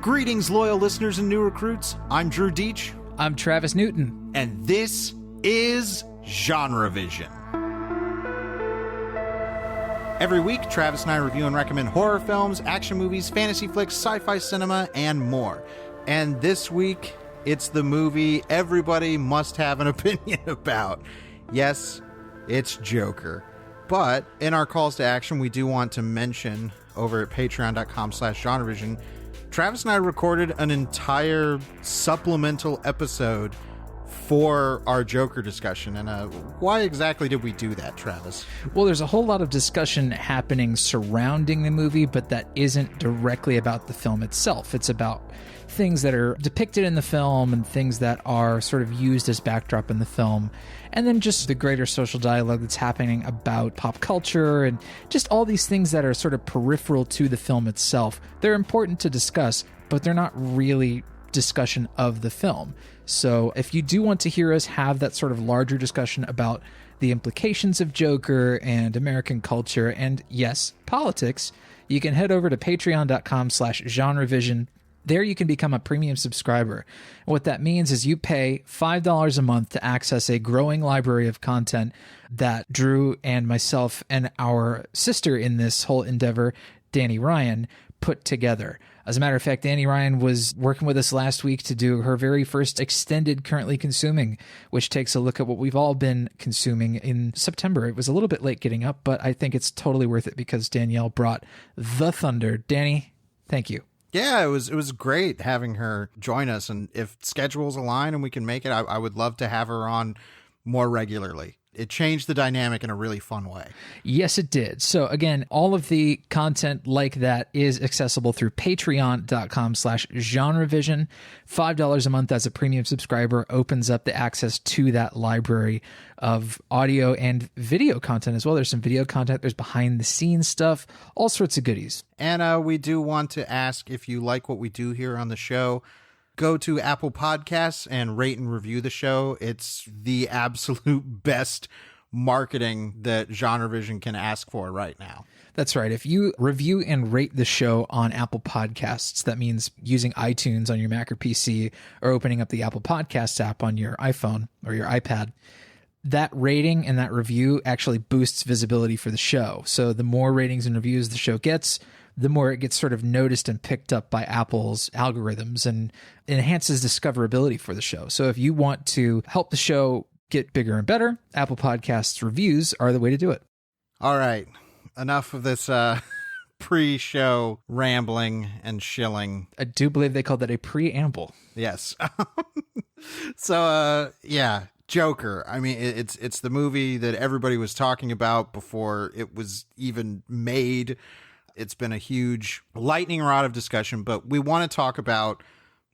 Greetings, loyal listeners and new recruits. I'm Drew Deach. I'm Travis Newton. And this is GenreVision. Every week, Travis and I review and recommend horror films, action movies, fantasy flicks, sci-fi cinema, and more. And this week, it's the movie everybody must have an opinion about. Yes, it's Joker. But in our calls to action, we do want to mention over at patreon.com/GenreVision, Travis and I recorded an entire supplemental episode for our Joker discussion. And why exactly did we do that, Travis? Well, there's a whole lot of discussion happening surrounding the movie, but that isn't directly about the film itself. It's about things that are depicted in the film and things that are sort of used as backdrop in the film. And then just the greater social dialogue that's happening about pop culture and just all these things that are sort of peripheral to the film itself. They're important to discuss, but they're not really discussion of the film. So if you do want to hear us have that sort of larger discussion about the implications of Joker and American culture and, yes, politics, you can head over to patreon.com/GenreVision. There you can become a premium subscriber. What that means is you pay $5 a month to access a growing library of content that Drew and myself and our sister in this whole endeavor, Danny Ryan, put together. As a matter of fact, Danny Ryan was working with us last week to do her very first extended Currently Consuming, which takes a look at what we've all been consuming in September. It was a little bit late getting up, but I think it's totally worth it because Danielle brought the thunder. Danny, thank you. Yeah, it was great having her join us. And if schedules align and we can make it, I would love to have her on more regularly. It changed the dynamic in a really fun way. Yes, it did. So again, all of the content like that is accessible through patreon.com/GenreVision. $5 a month as a premium subscriber opens up the access to that library of audio and video content as well. There's some video content. There's behind the scenes stuff, all sorts of goodies. And we do want to ask if you like what we do here on the show, go to Apple Podcasts and rate and review the show. It's the absolute best marketing that GenreVision can ask for right now. That's right. If you review and rate the show on Apple Podcasts, that means using iTunes on your Mac or PC or opening up the Apple Podcasts app on your iPhone or your iPad. That rating and that review actually boosts visibility for the show. So the more ratings and reviews the show gets, the more it gets sort of noticed and picked up by Apple's algorithms and enhances discoverability for the show. So if you want to help the show get bigger and better, Apple Podcasts reviews are the way to do it. All right. Enough of this pre-show rambling and shilling. I do believe they called that a preamble. Yes. So, yeah, Joker. I mean, it's the movie that everybody was talking about before it was even made. It's been a huge lightning rod of discussion, but we want to talk about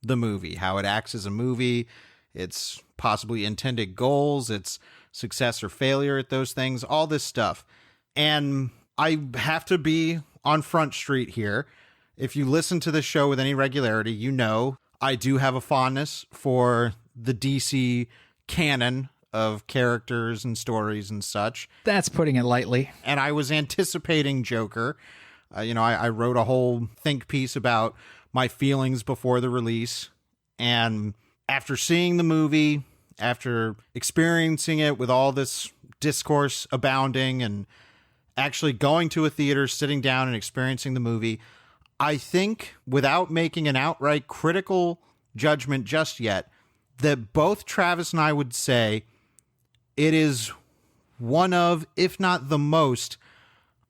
the movie, how it acts as a movie, its possibly intended goals, its success or failure at those things, all this stuff. And I have to be on Front Street here. If you listen to the show with any regularity, you know I do have a fondness for the DC canon of characters and stories and such. That's putting it lightly. And I was anticipating Joker. I wrote a whole think piece about my feelings before the release. And after seeing the movie, after experiencing it with all this discourse abounding and actually going to a theater, sitting down and experiencing the movie, I think without making an outright critical judgment just yet, that both Travis and I would say it is one of, if not the most,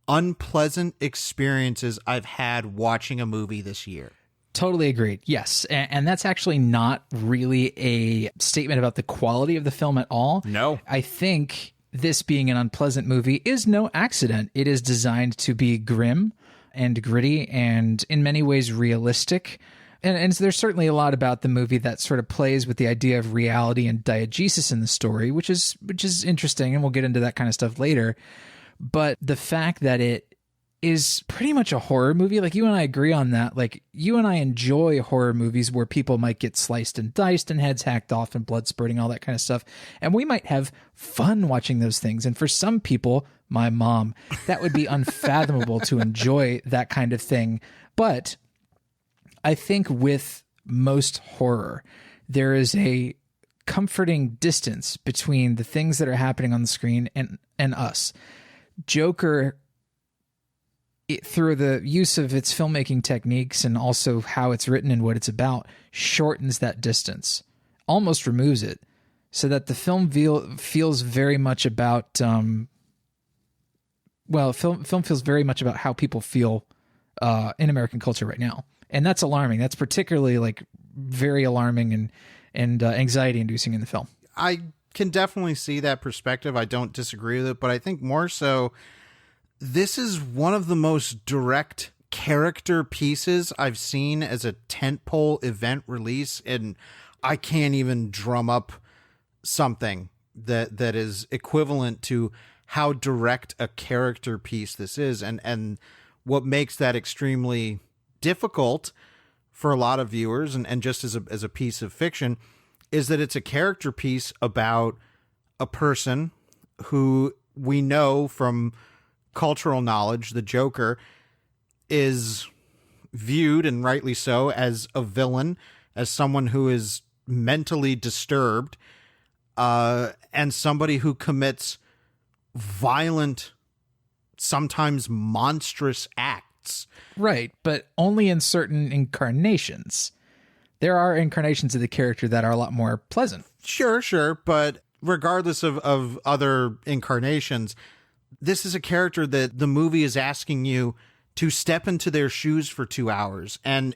unpleasant experiences I've had watching a movie this year. Totally agreed. Yes. And that's actually not really a statement about the quality of the film at all. No. I think this being an unpleasant movie is no accident. It is designed to be grim and gritty and in many ways realistic. And there's certainly a lot about the movie that sort of plays with the idea of reality and diegesis in the story, which is interesting. And we'll get into that kind of stuff later. But the fact that it is pretty much a horror movie, like you and I agree on that. Like you and I enjoy horror movies where people might get sliced and diced and heads hacked off and blood spurting, all that kind of stuff. And we might have fun watching those things. And for some people, my mom, that would be unfathomable to enjoy that kind of thing. But I think with most horror, there is a comforting distance between the things that are happening on the screen and us. Joker, through the use of its filmmaking techniques and also how it's written and what it's about, shortens that distance, almost removes it, so that the film feels very much about film feels very much about how people feel in American culture right now. And that's alarming. That's particularly like very alarming and anxiety inducing in the film. I can definitely see that perspective. I don't disagree with it, but I think more so, this is one of the most direct character pieces I've seen as a tentpole event release, and I can't even drum up something that is equivalent to how direct a character piece this is, and what makes that extremely difficult for a lot of viewers, and just as a piece of fiction, is that it's a character piece about a person who we know from cultural knowledge, the Joker, is viewed, and rightly so, as a villain, as someone who is mentally disturbed, and somebody who commits violent, sometimes monstrous acts. Right, but only in certain incarnations. There are incarnations of the character that are a lot more pleasant. Sure, but regardless of other incarnations, this is a character that the movie is asking you to step into their shoes for 2 hours. And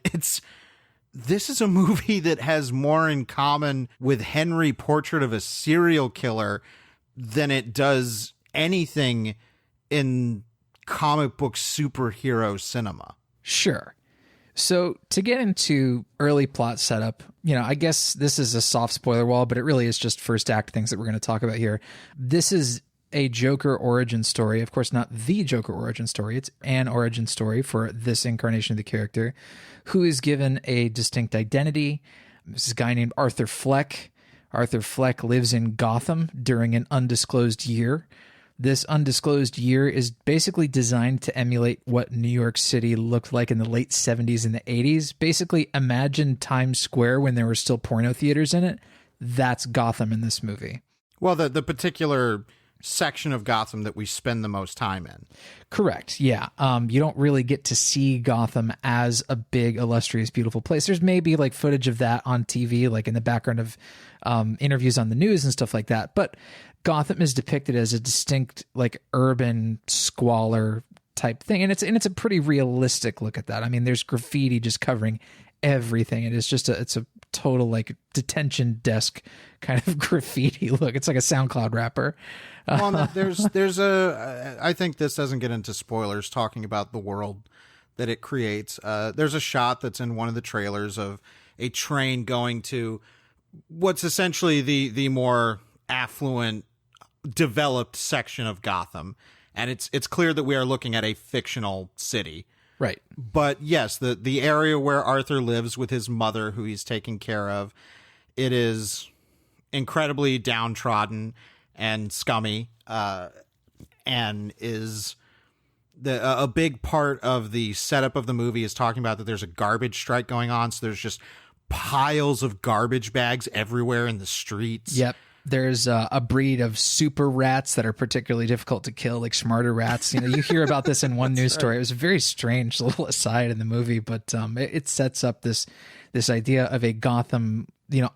this is a movie that has more in common with Henry Portrait of a Serial Killer than it does anything in comic book superhero cinema. Sure. So to get into early plot setup, I guess this is a soft spoiler wall, but it really is just first act things that we're going to talk about here. This is a Joker origin story. Of course, not the Joker origin story. It's an origin story for this incarnation of the character, who is given a distinct identity. This is a guy named Arthur Fleck. Arthur Fleck lives in Gotham during an undisclosed year. This undisclosed year is basically designed to emulate what New York City looked like in the late 70s and the 80s. Basically, imagine Times Square when there were still porno theaters in it. That's Gotham in this movie. Well, the particular section of Gotham that we spend the most time in. Correct. Yeah. You don't really get to see Gotham as a big, illustrious, beautiful place. There's maybe like footage of that on TV, like in the background of interviews on the news and stuff like that. But Gotham is depicted as a distinct, like, urban squalor type thing. And it's a pretty realistic look at that. I mean, there's graffiti just covering everything. It is just it's a total, like, detention desk kind of graffiti look. It's like a SoundCloud rapper. Well, I think this doesn't get into spoilers talking about the world that it creates. There's a shot that's in one of the trailers of a train going to what's essentially the more affluent, developed section of Gotham. And it's clear that we are looking at a fictional city. Right. But yes, the area where Arthur lives with his mother, who he's taking care of, it is incredibly downtrodden and scummy, and is a big part of the setup of the movie is talking about that there's a garbage strike going on. So there's just piles of garbage bags everywhere in the streets. Yep. There's a breed of super rats that are particularly difficult to kill, like smarter rats. You hear about this in one news story. It was a very strange little aside in the movie, but it sets up this idea of a Gotham,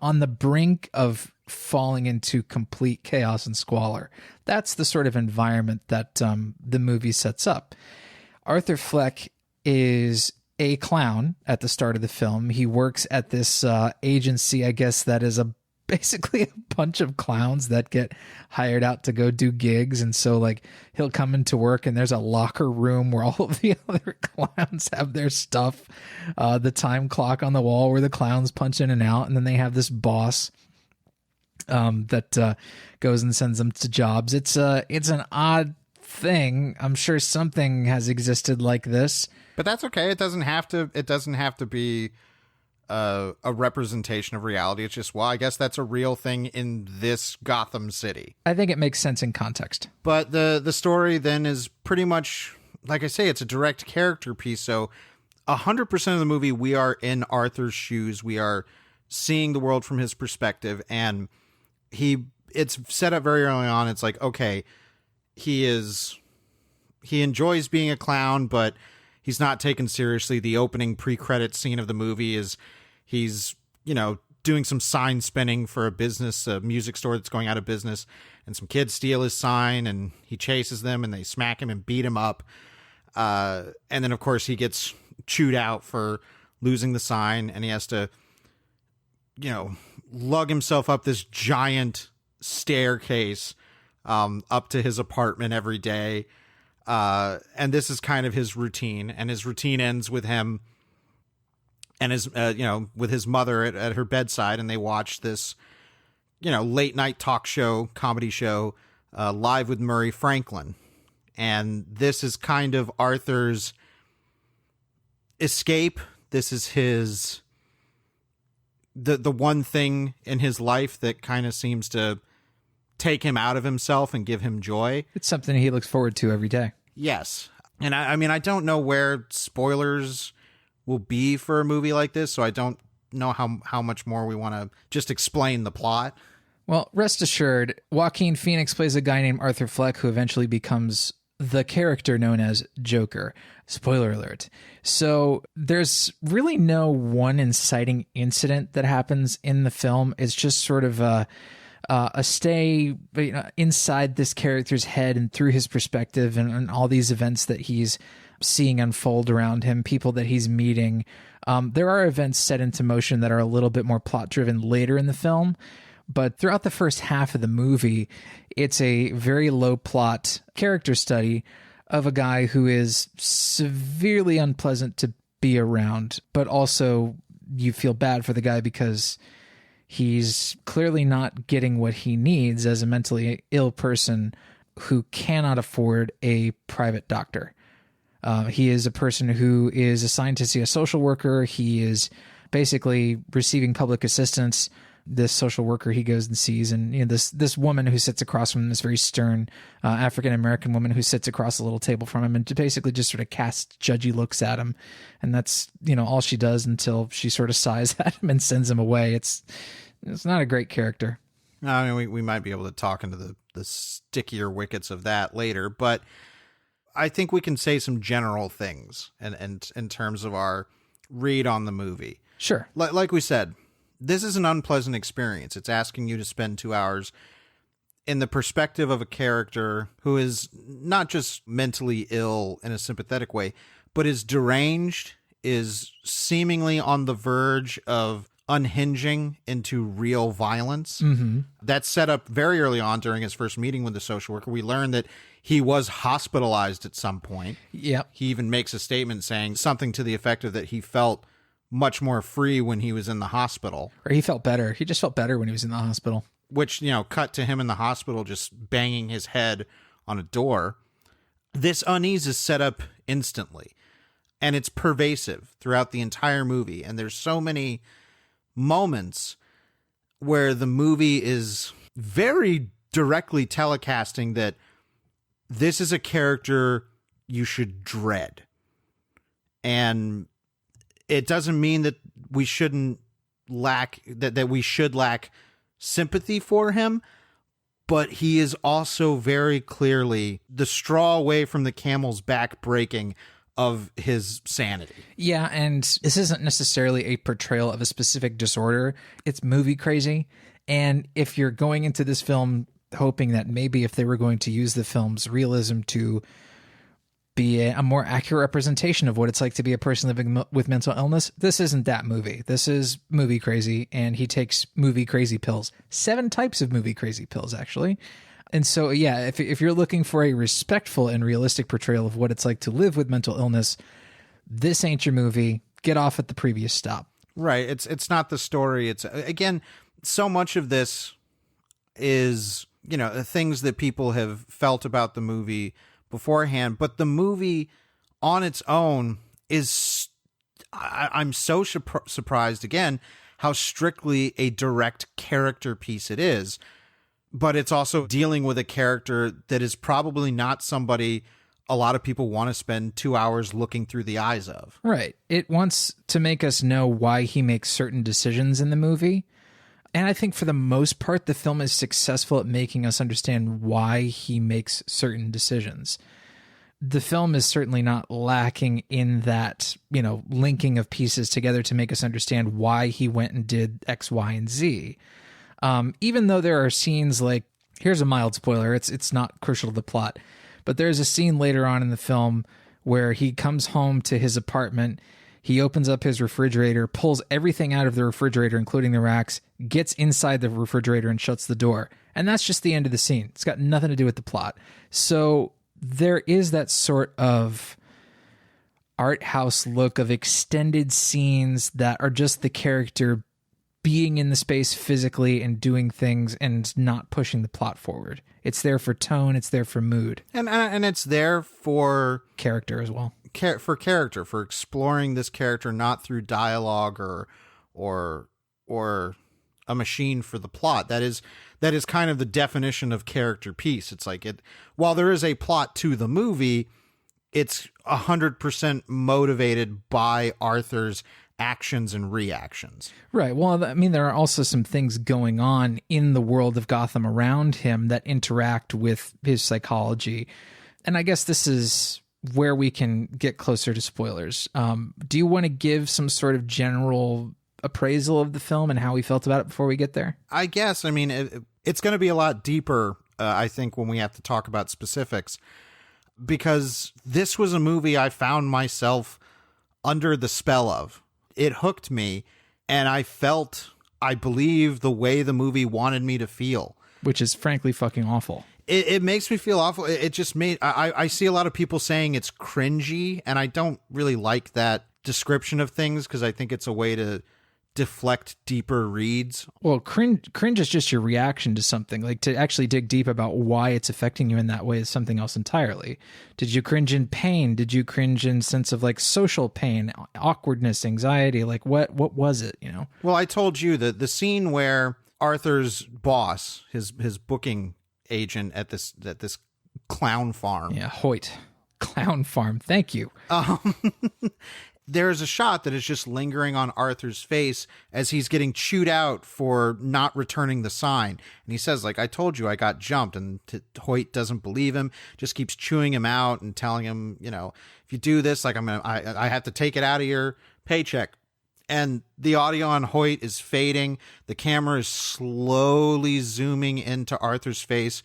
on the brink of falling into complete chaos and squalor. That's the sort of environment that the movie sets up. Arthur Fleck is a clown at the start of the film. He works at this agency, I guess, that is basically a bunch of clowns that get hired out to go do gigs. And so, like, he'll come into work and there's a locker room where all of the other clowns have their stuff, the time clock on the wall where the clowns punch in and out. And then they have this boss that goes and sends them to jobs. It's an odd thing. I'm sure something has existed like this, but that's okay. It doesn't have to be a representation of reality. It's just, well, I guess that's a real thing in this Gotham City. I think it makes sense in context. But the story then is pretty much, like I say, it's a direct character piece. So 100% of the movie, we are in Arthur's shoes. We are seeing the world from his perspective, and it's set up very early on. It's like, okay, he enjoys being a clown, but he's not taken seriously. The opening pre-credit scene of the movie is he's, doing some sign spinning for a music store that's going out of business, and some kids steal his sign, and he chases them, and they smack him and beat him up. And then, of course, he gets chewed out for losing the sign, and he has to, lug himself up this giant staircase up to his apartment every day. And this is kind of his routine, and his routine ends with him and his, with his mother at her bedside, and they watch this, late night talk show, comedy show, Live with Murray Franklin. And this is kind of Arthur's escape. This is his, the one thing in his life that kind of seems to take him out of himself and give him joy. It's something he looks forward to every day. Yes. And I mean, I don't know where spoilers will be for a movie like this, so I don't know how much more we want to just explain the plot. Well, rest assured, Joaquin Phoenix plays a guy named Arthur Fleck who eventually becomes the character known as Joker. Spoiler alert. So there's really no one inciting incident that happens in the film. It's just sort of a stay inside this character's head and through his perspective, and all these events that he's seeing unfold around him, people that he's meeting. There are events set into motion that are a little bit more plot driven later in the film, but throughout the first half of the movie, it's a very low plot character study of a guy who is severely unpleasant to be around, but also you feel bad for the guy because he's clearly not getting what he needs as a mentally ill person who cannot afford a private doctor. He is a person who is assigned to see a social worker. He is basically receiving public assistance. This social worker he goes and sees, and this woman who sits across from him, this very stern African-American woman who sits across a little table from him and basically just sort of casts judgy looks at him. And that's, all she does until she sort of sighs at him and sends him away. It's not a great character. I mean, we might be able to talk into the stickier wickets of that later, but I think we can say some general things and in terms of our read on the movie. Sure. Like we said, this is an unpleasant experience. It's asking you to spend 2 hours in the perspective of a character who is not just mentally ill in a sympathetic way, but is deranged, is seemingly on the verge of unhinging into real violence. Mm-hmm. That's set up very early on during his first meeting with the social worker. We learn that he was hospitalized at some point. Yep. He even makes a statement saying something to the effect of that he felt much more free when he was in the hospital. Or he felt better. He just felt better when he was in the hospital. Which, cut to him in the hospital just banging his head on a door. This unease is set up instantly. And it's pervasive throughout the entire movie. And there's so many moments where the movie is very directly telecasting that this is a character you should dread. And it doesn't mean that we shouldn't lack, that we should lack sympathy for him, but he is also very clearly the straw away from the camel's back breaking of his sanity. Yeah, and this isn't necessarily a portrayal of a specific disorder. It's movie crazy. And if you're going into this film hoping that maybe if they were going to use the film's realism to be a more accurate representation of what it's like to be a person living with mental illness, this isn't that movie. This is movie crazy, and he takes movie crazy pills. 7 types of movie crazy pills, actually. And so, yeah, if you're looking for a respectful and realistic portrayal of what it's like to live with mental illness, this ain't your movie. Get off at the previous stop. Right. It's not the story. It's, again, so much of this is, things that people have felt about the movie beforehand, but the movie on its own is, I'm so surprised again how strictly a direct character piece it is, but it's also dealing with a character that is probably not somebody a lot of people want to spend 2 hours looking through the eyes of. Right. It wants to make us know why he makes certain decisions in the movie. And I think for the most part, the film is successful at making us understand why he makes certain decisions. The film is certainly not lacking in that, linking of pieces together to make us understand why he went and did X, Y, and Z. Even though there are scenes like, here's a mild spoiler, it's not crucial to the plot, but there's a scene later on in the film where he comes home to his apartment, he opens up his refrigerator, pulls everything out of the refrigerator, including the racks, gets inside the refrigerator and shuts the door. And that's just the end of the scene. It's got nothing to do with the plot. So there is that sort of art house look of extended scenes that are just the character being in the space physically and doing things and not pushing the plot forward. It's there for tone. It's there for mood. And it's there for character as well. For exploring this character, not through dialogue or a machine for the plot. That is kind of the definition of character piece. It's like while there is a plot to the movie, it's 100% motivated by Arthur's actions and reactions. Right. Well, I mean, there are also some things going on in the world of Gotham around him that interact with his psychology. And I guess this is where we can get closer to spoilers. Do you want to give some sort of general appraisal of the film and how we felt about it before we get there? I guess. I mean, it's going to be a lot deeper, I think, when we have to talk about specifics, because this was a movie I found myself under the spell of. It hooked me, and I felt, I believe, the way the movie wanted me to feel. Which is frankly fucking awful. It makes me feel awful. It just made... I see a lot of people saying it's cringy, and I don't really like that description of things because I think it's a way to deflect deeper reads. Well, cringe is just your reaction to something. Like, to actually dig deep about why it's affecting you in that way is something else entirely. Did you cringe in pain? Did you cringe in sense of like social pain, awkwardness, anxiety? Like what was it, Well, I told you that the scene where Arthur's boss, his booking agent at this clown farm. Yeah, Hoyt. Clown farm. Thank you. There's a shot that is just lingering on Arthur's face as he's getting chewed out for not returning the sign. And he says, like, I told you I got jumped. And Hoyt doesn't believe him, just keeps chewing him out and telling him, if you do this, like, I have to take it out of your paycheck. And the audio on Hoyt is fading. The camera is slowly zooming into Arthur's face.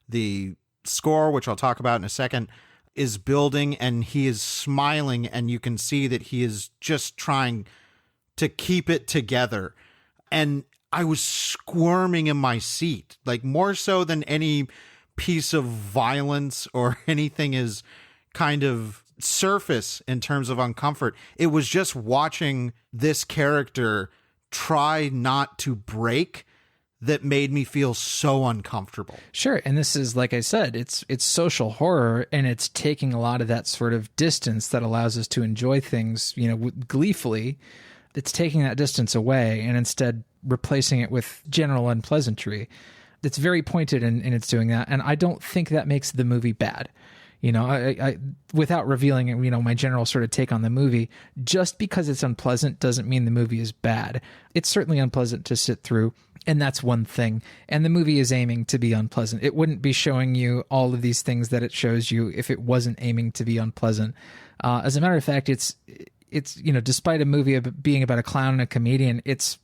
The score, which I'll talk about in a second, is building, and he is smiling, and you can see that he is just trying to keep it together. And I was squirming in my seat, like more so than any piece of violence or anything is kind of surface in terms of uncomfort. It was just watching this character try not to break that made me feel so uncomfortable. Sure. And this is, like I said, it's social horror, and it's taking a lot of that sort of distance that allows us to enjoy things, gleefully. It's taking that distance away and instead replacing it with general unpleasantry. It's very pointed in its doing that. And I don't think that makes the movie bad. I without revealing, my general sort of take on the movie, just because it's unpleasant doesn't mean the movie is bad. It's certainly unpleasant to sit through, and that's one thing. And the movie is aiming to be unpleasant. It wouldn't be showing you all of these things that it shows you if it wasn't aiming to be unpleasant. As a matter of fact, it's despite a movie being about a clown and a comedian, it's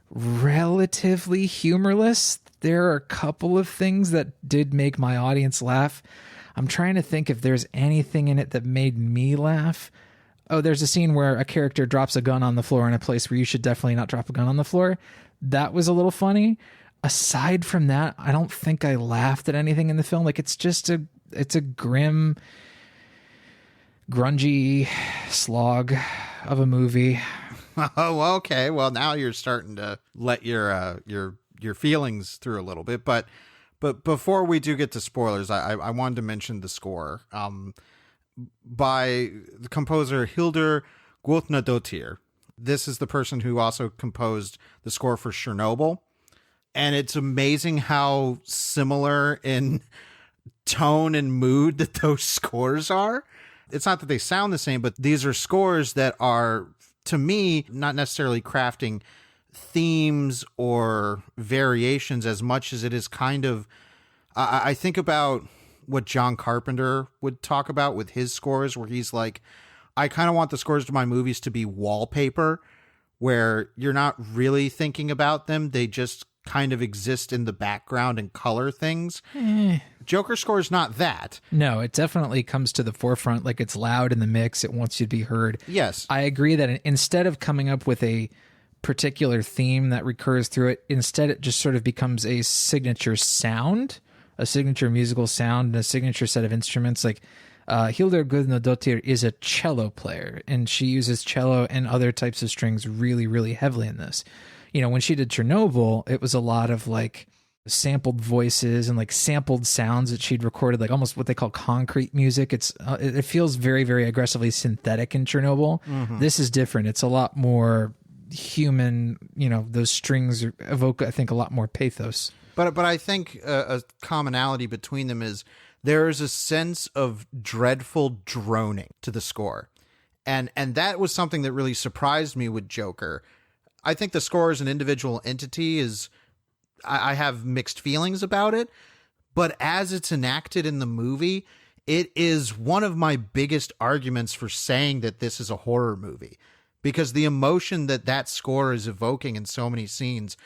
relatively humorless. There are a couple of things that did make my audience laugh. I'm trying to think if there's anything in it that made me laugh. Oh, there's a scene where a character drops a gun on the floor in a place where you should definitely not drop a gun on the floor. That was a little funny. Aside from that, I don't think I laughed at anything in the film. Like, it's a grim, grungy slog of a movie. Oh, okay. Well, now you're starting to let your feelings through a little bit, but before we do get to spoilers, I wanted to mention the score by the composer Hildur Guðnadóttir. This is the person who also composed the score for Chernobyl. And it's amazing how similar in tone and mood that those scores are. It's not that they sound the same, but these are scores that are, to me, not necessarily crafting themes or variations as much as it is kind of, I think about what John Carpenter would talk about with his scores, where he's like, I kind of want the scores to my movies to be wallpaper, where you're not really thinking about them. They just kind of exist in the background and color things. Joker score is not that. No, it definitely comes to the forefront. Like, it's loud in the mix. It wants you to be heard. Yes. I agree that instead of coming up with a particular theme that recurs through it, instead it just sort of becomes a signature sound, a signature musical sound, and a signature set of instruments. Like, Hildur Guðnadóttir is a cello player, and she uses cello and other types of strings really, really heavily in this. You know, when she did Chernobyl, it was a lot of like sampled voices and like sampled sounds that she'd recorded, like almost what they call concrete music. It feels very, very aggressively synthetic in Chernobyl. Mm-hmm. This is different. It's a lot more human. You know, those strings evoke, I think, a lot more pathos. But I think a commonality between them is there is a sense of dreadful droning to the score. And that was something that really surprised me with Joker. I think the score as an individual entity is, I have mixed feelings about it, but as it's enacted in the movie, it is one of my biggest arguments for saying that this is a horror movie, because the emotion that score is evoking in so many scenes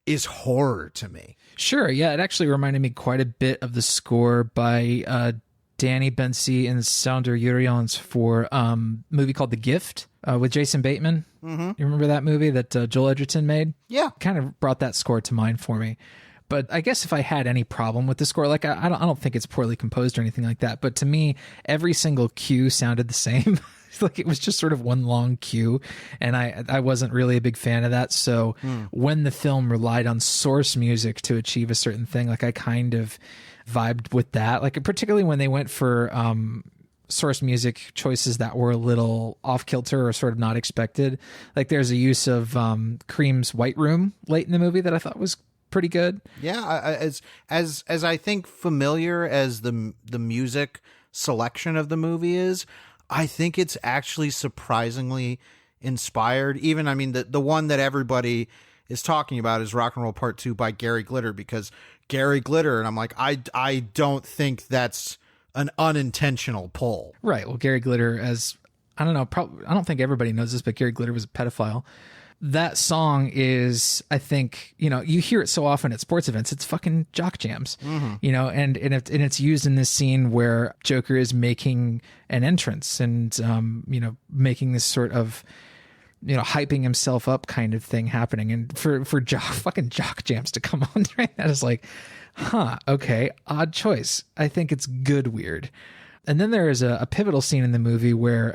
is horror to me. Sure, yeah, it actually reminded me quite a bit of the score by Danny Bensi and Sounder Urions for a movie called The Gift with Jason Bateman. Mm-hmm. You remember that movie that Joel Edgerton made? Yeah. Kind of brought that score to mind for me. But I guess if I had any problem with the score, like I don't think it's poorly composed or anything like that. But to me, every single cue sounded the same. Like it was just sort of one long cue, and I wasn't really a big fan of that. So when the film relied on source music to achieve a certain thing, like I kind of vibed with that. Like particularly when they went for source music choices that were a little off kilter or sort of not expected. Like there's a use of Cream's White Room late in the movie that I thought was pretty good. Yeah, as I think familiar as the music selection of the movie is, I think it's actually surprisingly inspired. Even, I mean, the one that everybody is talking about is Rock and Roll Part 2 by Gary Glitter, because Gary Glitter, and I'm like, I don't think that's an unintentional pull. Right. Well, Gary Glitter, as I don't know, I don't think everybody knows this, but Gary Glitter was a pedophile. That song is, I think, you know, you hear it so often at sports events. It's fucking jock jams, you know, and it's used in this scene where Joker is making an entrance and, you know, making this sort of, you know, hyping himself up kind of thing happening. And for fucking jock jams to come on during that is like, huh, okay, odd choice. I think it's good weird. And then there is a pivotal scene in the movie where,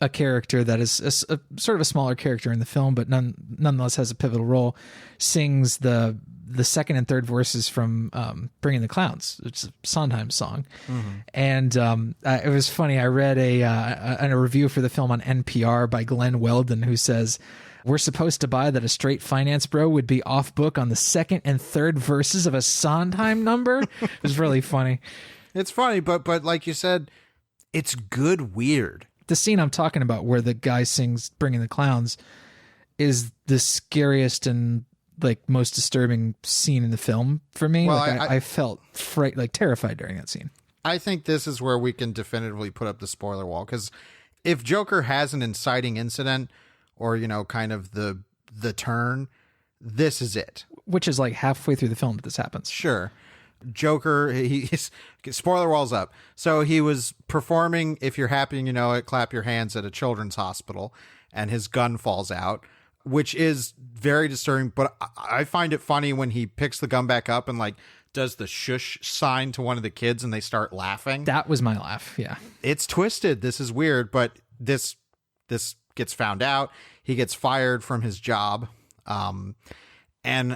a character that is a sort of a smaller character in the film, but nonetheless has a pivotal role, sings the second and third verses from Bringing the Clowns. It's a Sondheim song. Mm-hmm. And it was funny. I read a review for the film on NPR by Glenn Weldon, who says, "We're supposed to buy that a straight finance bro would be off book on the second and third verses of a Sondheim number." It was really funny. It's funny, but like you said, it's good weird. The scene I'm talking about where the guy sings Bringing the Clowns is the scariest and like most disturbing scene in the film for me. Well, like I felt terrified during that scene. I think this is where we can definitively put up the spoiler wall, because if Joker has an inciting incident or, you know, kind of the turn, this is it. Which is like halfway through the film that this happens. Sure. Joker, he's spoiler walls up. So he was performing If You're Happy and You Know It, Clap Your Hands at a children's hospital, and his gun falls out, which is very disturbing. But I find it funny when he picks the gun back up and like does the shush sign to one of the kids and they start laughing. That was my laugh. Yeah. It's twisted. This is weird, but this gets found out. He gets fired from his job. And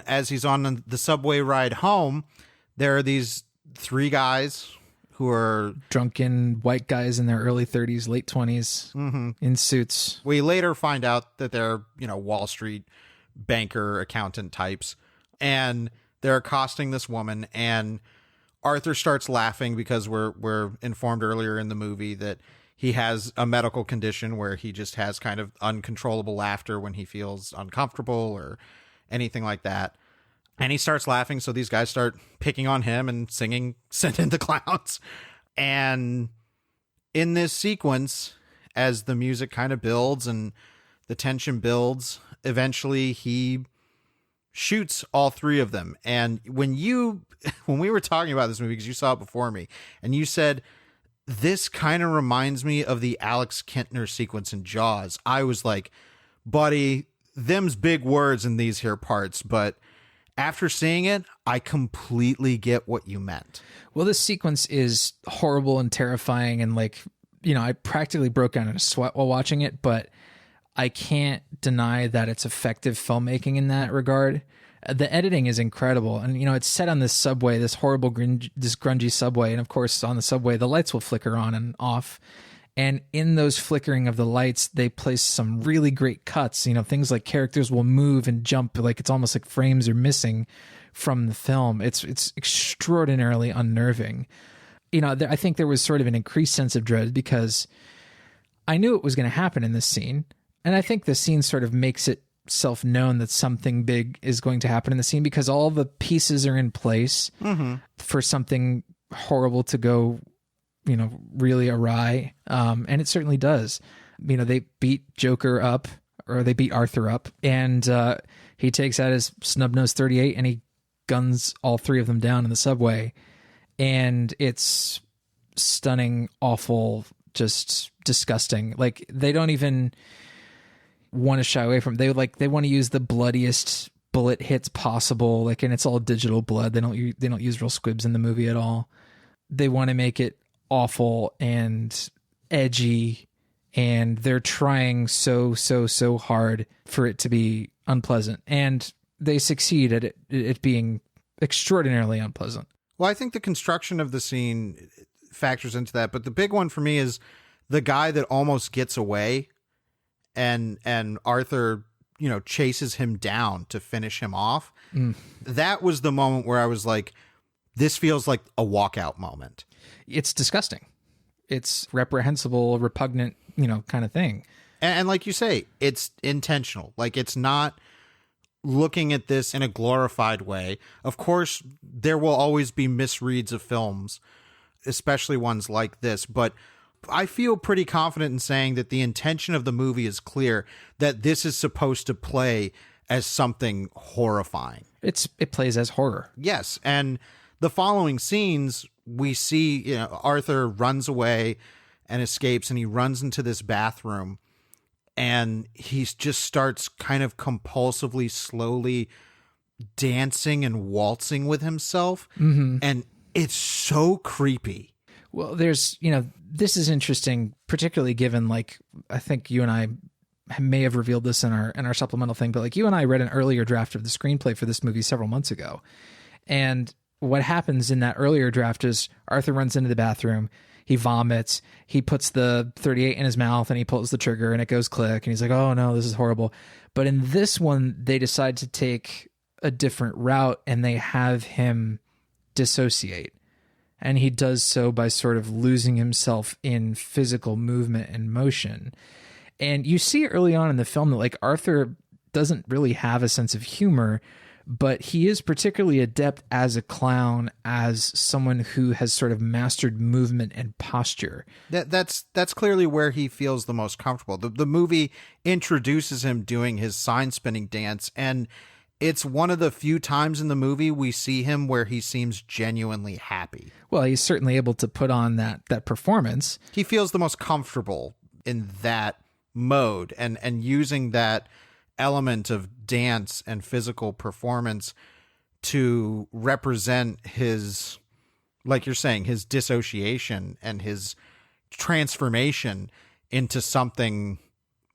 as he's on the subway ride home, there are these three guys who are drunken white guys in their early 30s, late 20s, in suits. We later find out that they're, you know, Wall Street banker, accountant types, and they're accosting this woman. And Arthur starts laughing because we're informed earlier in the movie that he has a medical condition where he just has kind of uncontrollable laughter when he feels uncomfortable or anything like that. And he starts laughing, so these guys start picking on him and singing "Send in the Clowns." And in this sequence, as the music kind of builds and the tension builds, eventually he shoots all three of them. And when we were talking about this movie, because you saw it before me, and you said, this kind of reminds me of the Alex Kintner sequence in Jaws, I was like, buddy, them's big words in these here parts, but after seeing it, I completely get what you meant. Well, this sequence is horrible and terrifying, and like, you know, I practically broke down in a sweat while watching it, but I can't deny that it's effective filmmaking in that regard. The editing is incredible, and you know, it's set on this subway, this horrible, this grungy subway, and of course, on the subway, the lights will flicker on and off. And in those flickering of the lights, they place some really great cuts. You know, things like characters will move and jump, like it's almost like frames are missing from the film. It's extraordinarily unnerving. You know, I think there was sort of an increased sense of dread because I knew it was going to happen in this scene. And I think the scene sort of makes itself known that something big is going to happen in the scene because all the pieces are in place for something horrible to go, you know, really awry. And it certainly does. You know, they beat Joker up, or they beat Arthur up, and he takes out his snub-nosed 38 and he guns all three of them down in the subway. And it's stunning, awful, just disgusting. Like, they don't even want to shy away from it. They want to use the bloodiest bullet hits possible. Like, and it's all digital blood. They don't use real squibs in the movie at all. They want to make it awful and edgy, and they're trying so hard for it to be unpleasant, and they succeed at it being extraordinarily unpleasant. Well, I think the construction of the scene factors into that, but the big one for me is the guy that almost gets away, and Arthur, you know, chases him down to finish him off. That was the moment where I was like, this feels like a walkout moment. It's disgusting. It's reprehensible, repugnant, you know, kind of thing. And like you say, it's intentional. Like, it's not looking at this in a glorified way. Of course, there will always be misreads of films, especially ones like this, but I feel pretty confident in saying that the intention of the movie is clear, that this is supposed to play as something horrifying. It plays as horror. Yes, and the following scenes, we see, you know, Arthur runs away and escapes, and he runs into this bathroom, and he just starts kind of compulsively, slowly dancing and waltzing with himself. And it's so creepy. Well, there's, you know, this is interesting, particularly given, like, I think you and I may have revealed this in our supplemental thing, but like, you and I read an earlier draft of the screenplay for this movie several months ago. And what happens in that earlier draft is Arthur runs into the bathroom, he vomits, he puts the 38 in his mouth, and he pulls the trigger and it goes click, and he's like, oh no, this is horrible. But in this one, they decide to take a different route, and they have him dissociate. And he does so by sort of losing himself in physical movement and motion. And you see early on in the film that, like, Arthur doesn't really have a sense of humor, but he is particularly adept as a clown, as someone who has sort of mastered movement and posture. That's clearly where he feels the most comfortable. The movie introduces him doing his sign spinning dance, and it's one of the few times in the movie we see him where he seems genuinely happy. Well, he's certainly able to put on that performance. He feels the most comfortable in that mode, and using that element of dance and physical performance to represent his, like you're saying, his dissociation and his transformation into something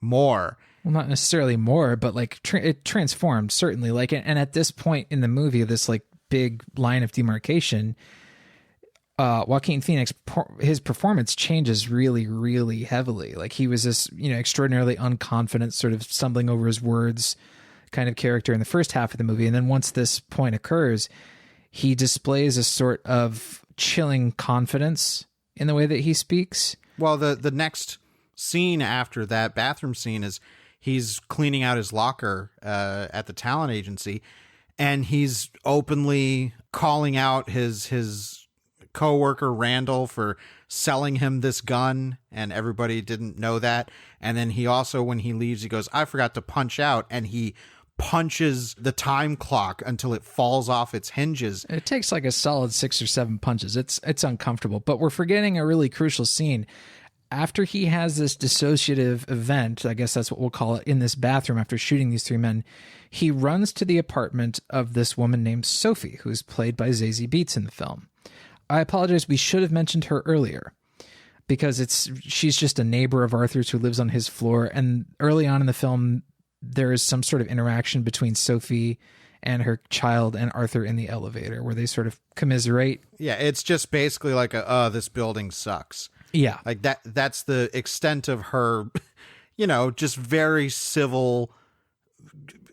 more. Well, not necessarily more, but like it transformed, certainly. Like, and at this point in the movie, this like big line of demarcation, Joaquin Phoenix, his performance changes really, really heavily. Like, he was this, you know, extraordinarily unconfident, sort of stumbling over his words kind of character in the first half of the movie. And then once this point occurs, he displays a sort of chilling confidence in the way that he speaks. Well, the next scene after that bathroom scene is he's cleaning out his locker at the talent agency, and he's openly calling out his coworker Randall for selling him this gun, and everybody didn't know that. And then he also, when he leaves, he goes, "I forgot to punch out," and he punches the time clock until it falls off its hinges. It takes like a solid 6 or 7 punches. It's uncomfortable, but we're forgetting a really crucial scene. After he has this dissociative event, I guess that's what we'll call it, in this bathroom after shooting these 3 men, he runs to the apartment of this woman named Sophie, who's played by Zazie Beetz in the film. I apologize, we should have mentioned her earlier, because she's just a neighbor of Arthur's who lives on his floor, and early on in the film, there is some sort of interaction between Sophie and her child and Arthur in the elevator where they sort of commiserate. Yeah, it's just basically like this building sucks. Yeah. Like that's the extent of her, just very civil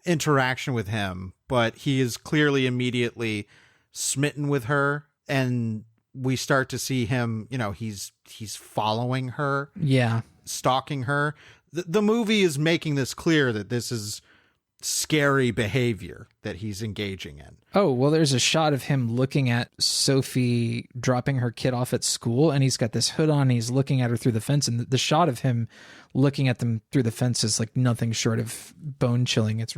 interaction with him, but he is clearly immediately smitten with her, and we start to see him, he's following her. Yeah. Stalking her. The movie is making this clear that this is scary behavior that he's engaging in. Oh, well, there's a shot of him looking at Sophie dropping her kid off at school, and he's got this hood on, and he's looking at her through the fence, and the shot of him looking at them through the fence is like nothing short of bone chilling. It's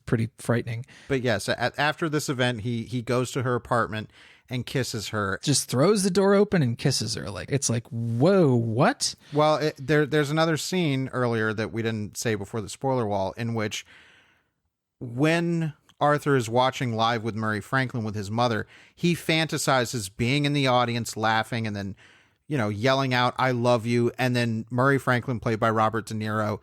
pretty frightening. But yes, after this event, he goes to her apartment and kisses her. Just throws the door open and kisses her. It's like, whoa, what? Well, there's another scene earlier that we didn't say before the spoiler wall, in which when Arthur is watching live with Murray Franklin with his mother, he fantasizes being in the audience laughing and then, yelling out, "I love you." And then Murray Franklin, played by Robert De Niro,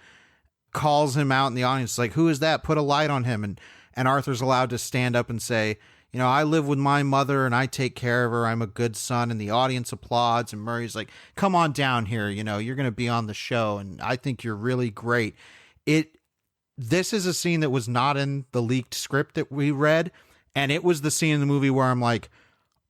calls him out in the audience, like, "Who is that? Put a light on him." And Arthur's allowed to stand up and say, "I live with my mother and I take care of her. I'm a good son." And the audience applauds, and Murray's like, "Come on down here. You're going to be on the show, and I think you're really great." This is a scene that was not in the leaked script that we read, and it was the scene in the movie where I'm like,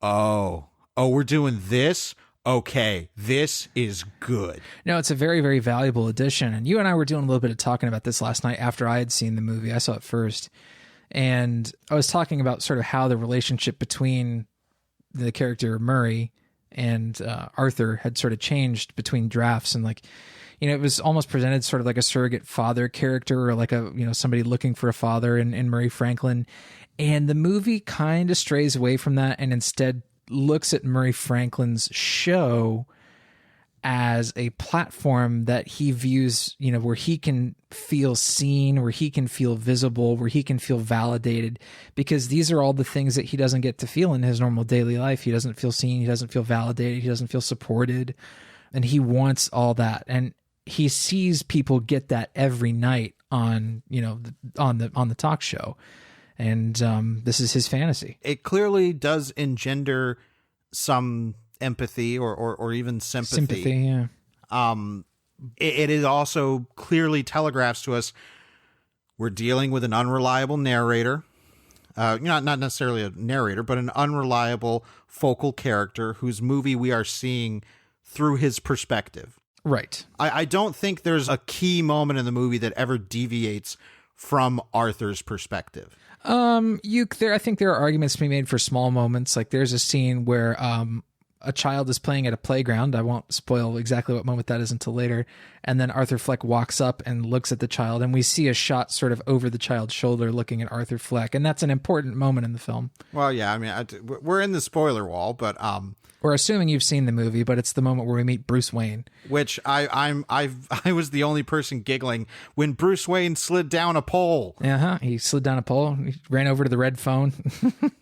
oh, we're doing this? Okay, this is good. No, it's a very, very valuable addition. And you and I were doing a little bit of talking about this last night after I had seen the movie. I saw it first. And I was talking about sort of how the relationship between the character Murray and Arthur had sort of changed between drafts. And it was almost presented sort of like a surrogate father character, or like somebody looking for a father in Murray Franklin. And the movie kind of strays away from that and instead looks at Murray Franklin's show as a platform that he views, where he can feel seen, where he can feel visible, where he can feel validated, because these are all the things that he doesn't get to feel in his normal daily life. He doesn't feel seen. He doesn't feel validated. He doesn't feel supported. And he wants all that. And he sees people get that every night on the talk show. And this is his fantasy. It clearly does engender some empathy or even sympathy. Yeah. It is also clearly telegraphs to us we're dealing with an unreliable narrator. Not necessarily a narrator, but an unreliable focal character whose movie we are seeing through his perspective. Right. I don't think there's a key moment in the movie that ever deviates from Arthur's perspective. I think there are arguments to be made for small moments. Like there's a scene where a child is playing at a playground. I won't spoil exactly what moment that is until later. And then Arthur Fleck walks up and looks at the child, and we see a shot sort of over the child's shoulder looking at Arthur Fleck. And that's an important moment in the film. Well, yeah, I mean, we're in the spoiler wall, but we're assuming you've seen the movie, but it's the moment where we meet Bruce Wayne. Which I was the only person giggling when Bruce Wayne slid down a pole. He slid down a pole. He ran over to the red phone.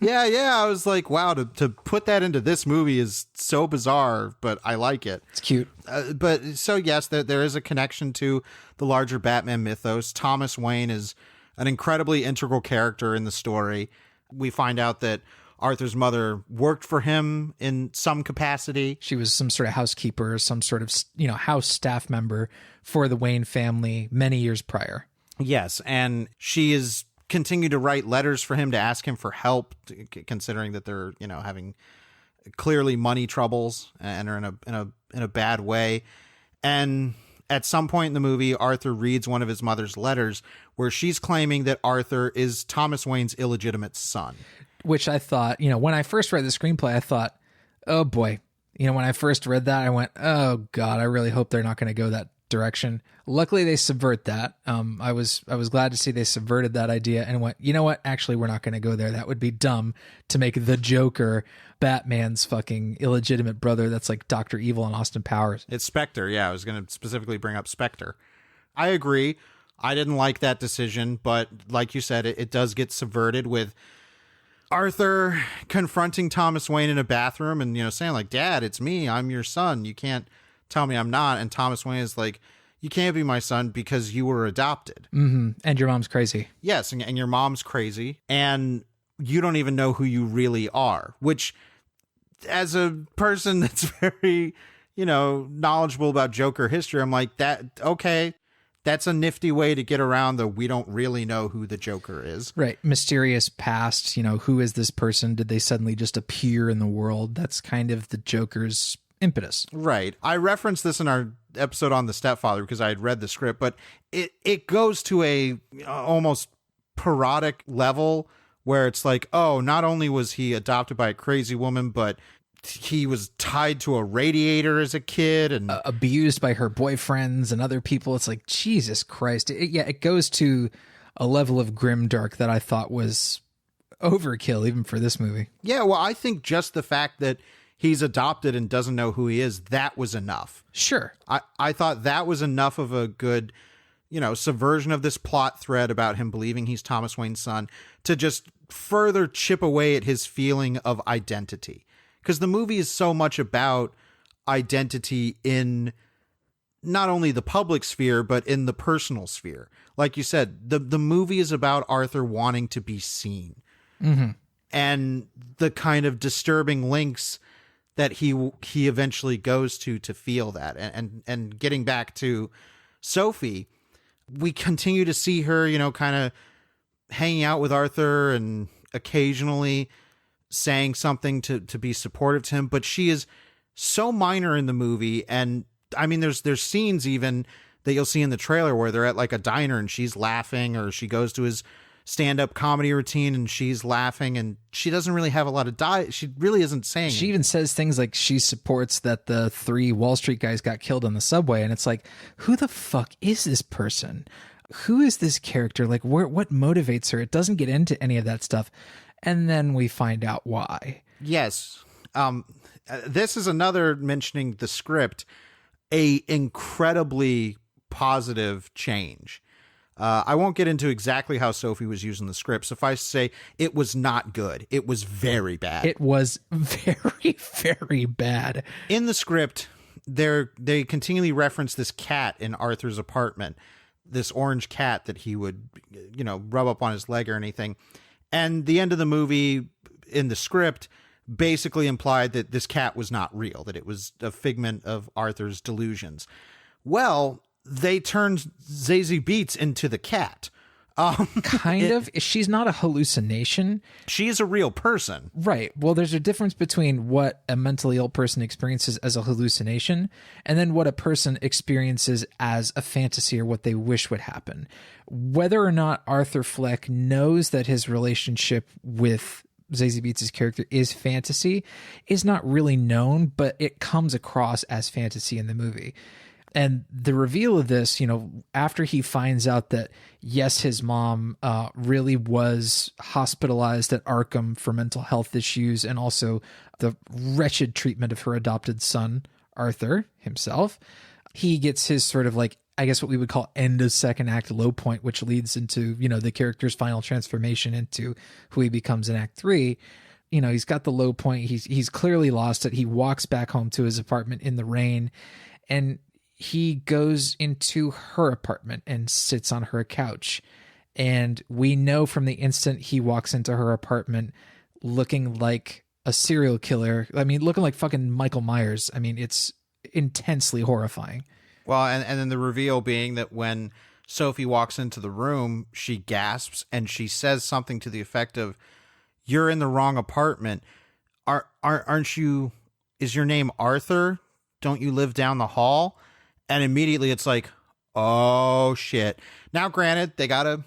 Yeah. I was like, wow, to put that into this movie is so bizarre, but I like it. It's cute. But so yes, there is a connection to the larger Batman mythos. Thomas Wayne is an incredibly integral character in the story. We find out that Arthur's mother worked for him in some capacity. She was some sort of housekeeper, some sort of, house staff member for the Wayne family many years prior. Yes, and she is continue to write letters for him to ask him for help, considering that they're, having clearly money troubles and are in a bad way. And at some point in the movie, Arthur reads one of his mother's letters where she's claiming that Arthur is Thomas Wayne's illegitimate son. Which I thought, when I first read the screenplay, I thought, oh boy. When I first read that, I went, oh God, I really hope they're not going to go that direction. Luckily, they subvert that. I was glad to see they subverted that idea and went, you know what? Actually, we're not going to go there. That would be dumb to make the Joker Batman's fucking illegitimate brother. That's like Dr. Evil and Austin Powers. It's Specter. Yeah, I was going to specifically bring up Specter. I agree. I didn't like that decision, but like you said, it does get subverted with Arthur confronting Thomas Wayne in a bathroom and, saying like, Dad, it's me. I'm your son. You can't tell me I'm not. And Thomas Wayne is like, you can't be my son because you were adopted. Mm-hmm. And your mom's crazy. Yes. And your mom's crazy. And you don't even know who you really are, which as a person that's very, knowledgeable about Joker history, I'm like, okay. That's a nifty way to get around the we don't really know who the Joker is. Right. Mysterious past, who is this person? Did they suddenly just appear in the world? That's kind of the Joker's impetus. Right. I referenced this in our episode on The Stepfather because I had read the script, but it goes to a almost parodic level where it's like, oh, not only was he adopted by a crazy woman, but he was tied to a radiator as a kid and abused by her boyfriends and other people. It's like, Jesus Christ. It goes to a level of grimdark that I thought was overkill even for this movie. Yeah, well, I think just the fact that he's adopted and doesn't know who he is, that was enough. Sure. I thought that was enough of a good, subversion of this plot thread about him believing he's Thomas Wayne's son to just further chip away at his feeling of identity. Because the movie is so much about identity in not only the public sphere, but in the personal sphere. Like you said, the movie is about Arthur wanting to be seen. Mm-hmm. And the kind of disturbing links that he eventually goes to feel that. And getting back to Sophie, we continue to see her, kind of hanging out with Arthur and occasionally saying something to be supportive to him, but she is so minor in the movie. And I mean, there's scenes even that you'll see in the trailer where they're at like a diner and she's laughing, or she goes to his stand-up comedy routine and she's laughing, and she doesn't really have a lot of she really isn't saying she even says things like she supports that the 3 Wall Street guys got killed on the subway, and it's like, who the fuck is this person? Who is this character? Like, what motivates her? It doesn't get into any of that stuff. And then we find out why. Yes. This is another, mentioning the script, a incredibly positive change. I won't get into exactly how Sophie was using the script. Suffice to say, it was not good. It was very bad. It was very, very bad. In the script, they continually reference this cat in Arthur's apartment, this orange cat that he would, rub up on his leg or anything. And the end of the movie in the script basically implied that this cat was not real, that it was a figment of Arthur's delusions. Well, they turned Zazie Beetz into the cat. Kind of. She's not a hallucination. She is a real person. Right. Well, there's a difference between what a mentally ill person experiences as a hallucination and then what a person experiences as a fantasy or what they wish would happen. Whether or not Arthur Fleck knows that his relationship with Zazie Beetz' character is fantasy is not really known, but it comes across as fantasy in the movie. And the reveal of this, after he finds out that, yes, his mom really was hospitalized at Arkham for mental health issues and also the wretched treatment of her adopted son, Arthur himself, he gets his sort of like, I guess what we would call end of second act low point, which leads into, the character's final transformation into who he becomes in Act 3. He's got the low point. He's clearly lost it. He walks back home to his apartment in the rain, and he goes into her apartment and sits on her couch. And we know from the instant he walks into her apartment looking like a serial killer. I mean, looking like fucking Michael Myers. I mean, it's intensely horrifying. Well, and then the reveal being that when Sophie walks into the room, she gasps and she says something to the effect of, "You're in the wrong apartment. Aren't you, is your name Arthur? Don't you live down the hall?" And immediately it's like, oh shit. Now, granted, they got to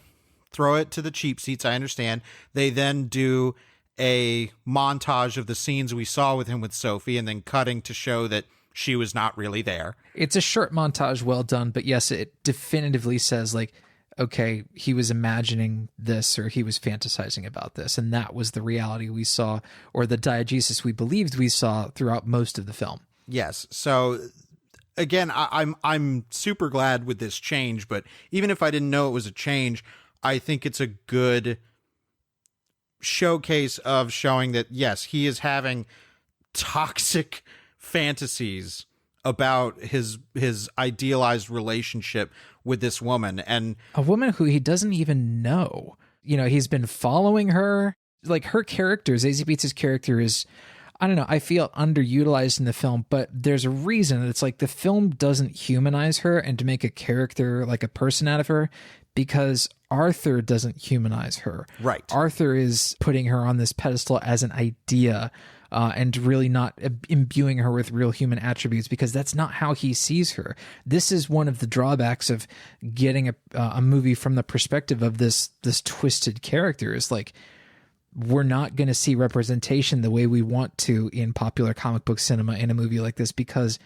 throw it to the cheap seats. I understand. They then do a montage of the scenes we saw with him with Sophie and then cutting to show that she was not really there. It's a short montage, well done, but yes, it definitively says like, okay, he was imagining this or he was fantasizing about this, and that was the reality we saw, or the diegesis we believed we saw throughout most of the film. Yes. So again, I'm super glad with this change, but even if I didn't know it was a change, I think it's a good showcase of showing that yes, he is having toxic fantasies about his idealized relationship with this woman, and a woman who he doesn't even know. You know, he's been following her. Like, her character, Zazie Beetz' character, is, I don't know, I feel underutilized in the film, but there's a reason. It's like the film doesn't humanize her and to make a character, like a person out of her, because Arthur doesn't humanize her. Right. Arthur is putting her on this pedestal as an idea, and really not imbuing her with real human attributes, because that's not how he sees her. This is one of the drawbacks of getting a movie from the perspective of this twisted character. Is like, we're not going to see representation the way we want to in popular comic book cinema in a movie like this, because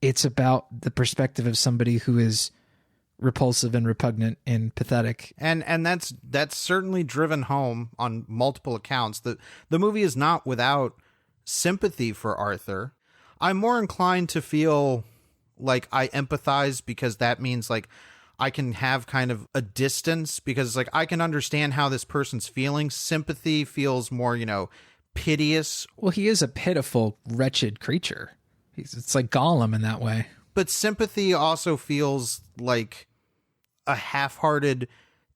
it's about the perspective of somebody who is repulsive and repugnant and pathetic. And that's certainly driven home on multiple accounts. The movie is not without sympathy for Arthur. I'm more inclined to feel like I empathize, because that means like I can have kind of a distance, because it's like I can understand how this person's feeling. Sympathy feels more, piteous. Well, he is a pitiful, wretched creature. It's like Gollum in that way. But sympathy also feels like a half-hearted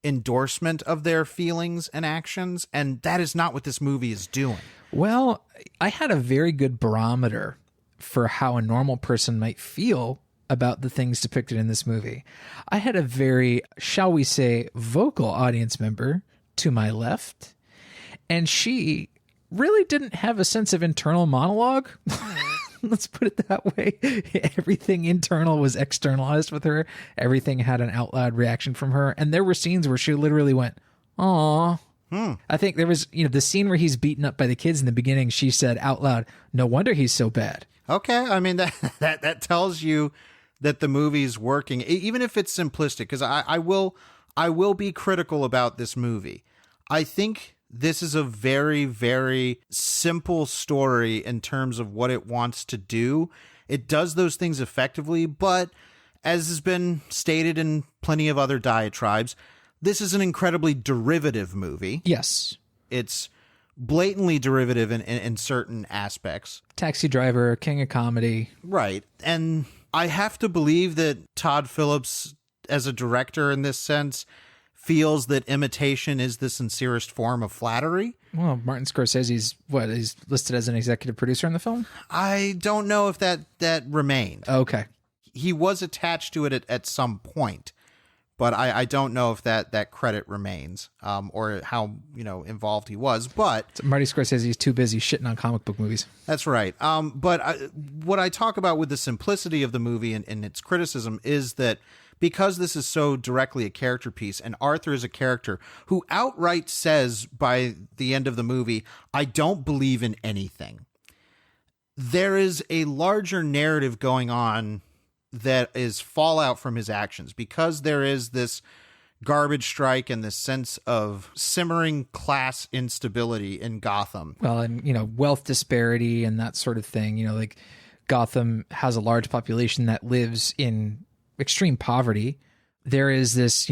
endorsement of their feelings and actions, and that is not what this movie is doing. Well, I had a very good barometer for how a normal person might feel about the things depicted in this movie. I had a very, shall we say, vocal audience member to my left, and she really didn't have a sense of internal monologue. Let's put it that way. Everything internal was externalized with her. Everything had an out loud reaction from her. And there were scenes where she literally went, "Aw." I think there was, the scene where he's beaten up by the kids in the beginning, she said out loud, "No wonder he's so bad." Okay. I mean, that tells you that the movie's working, even if it's simplistic, because I will be critical about this movie. I think this is a very, very simple story in terms of what it wants to do. It does those things effectively, but as has been stated in plenty of other diatribes, this is an incredibly derivative movie. Yes. It's blatantly derivative in certain aspects. Taxi Driver, king of comedy. Right. And I have to believe that Todd Phillips, as a director in this sense, feels that imitation is the sincerest form of flattery. Well, Martin Scorsese's, he's listed as an executive producer in the film? I don't know if that remained. Okay. He was attached to it at some point, but I don't know if that credit remains, or how, involved he was. But Marty Scorsese's too busy shitting on comic book movies. That's right. What I talk about with the simplicity of the movie and its criticism is that because this is so directly a character piece, and Arthur is a character who outright says by the end of the movie, "I don't believe in anything," there is a larger narrative going on that is fallout from his actions, because there is this garbage strike and this sense of simmering class instability in Gotham. Well, and, wealth disparity and that sort of thing. Like Gotham has a large population that lives in extreme poverty. There is this,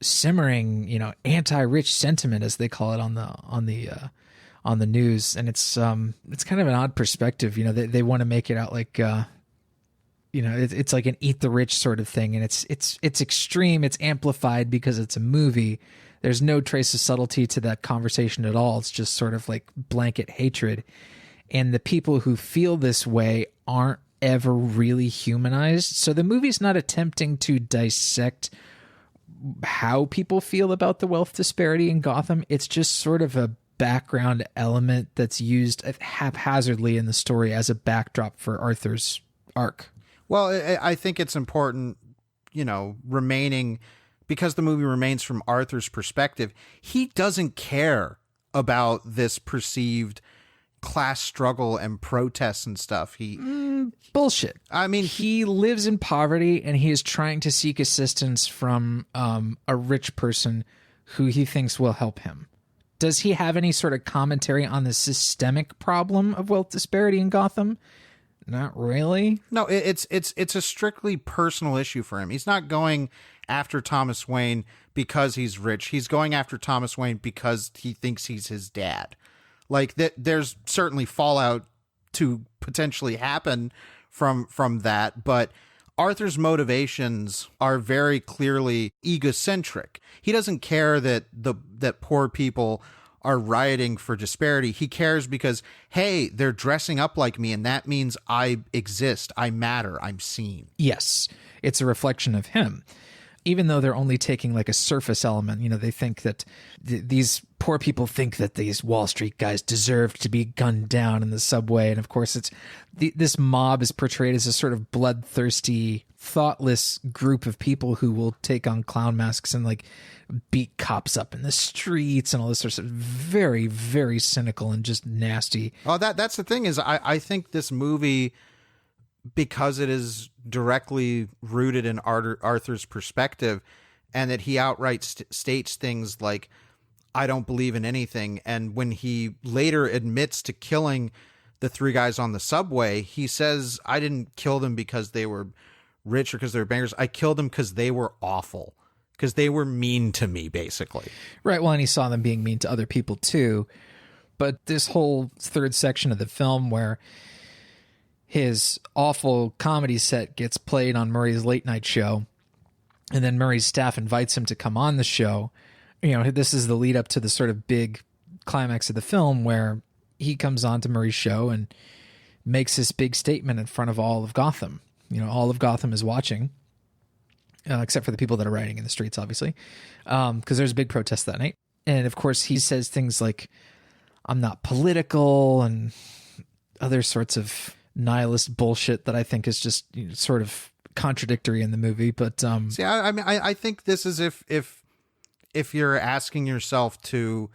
simmering, anti-rich sentiment, as they call it on the news. And it's kind of an odd perspective. They want to make it out like, it's like an eat the rich sort of thing. And it's extreme. It's amplified because it's a movie. There's no trace of subtlety to that conversation at all. It's just sort of like blanket hatred. And the people who feel this way aren't ever really humanized. So the movie's not attempting to dissect how people feel about the wealth disparity in Gotham. It's just sort of a background element that's used haphazardly in the story as a backdrop for Arthur's arc. Well, I think it's important, remaining, because the movie remains from Arthur's perspective. He doesn't care about this perceived class struggle and protests and stuff. Bullshit. I mean, he lives in poverty and he is trying to seek assistance from a rich person who he thinks will help him. Does he have any sort of commentary on the systemic problem of wealth disparity in Gotham? Not really. No, it's a strictly personal issue for him. He's not going after Thomas Wayne because he's rich. He's going after Thomas Wayne because he thinks he's his dad. Like, there's certainly fallout to potentially happen from that, but Arthur's motivations are very clearly egocentric. He doesn't care that poor people are rioting for disparity. He cares because, hey, they're dressing up like me, and that means I exist, I matter, I'm seen. Yes, it's a reflection of him. Even though they're only taking like a surface element, they think that these poor people think that these Wall Street guys deserve to be gunned down in the subway. And of course, this mob is portrayed as a sort of bloodthirsty, thoughtless group of people who will take on clown masks and like beat cops up in the streets and all this sort of very, very cynical and just nasty. Oh, that's the thing is I think this movie, because it is directly rooted in Arthur's perspective, and that he outright states things like, I don't believe in anything. And when he later admits to killing the three guys on the subway, he says, I didn't kill them because they were rich or because they were bankers. I killed them because they were awful, because they were mean to me, basically. Right. Well, and he saw them being mean to other people too. But this whole third section of the film where his awful comedy set gets played on Murray's late night show, and then Murray's staff invites him to come on the show. This is the lead up to the sort of big climax of the film where he comes on to Murray's show and makes this big statement in front of all of Gotham. All of Gotham is watching, except for the people that are rioting in the streets, obviously, because there's a big protest that night. And of course, he says things like, I'm not political, and other sorts of nihilist bullshit that I think is just sort of contradictory in the movie. But see, I think this is if you're asking yourself to,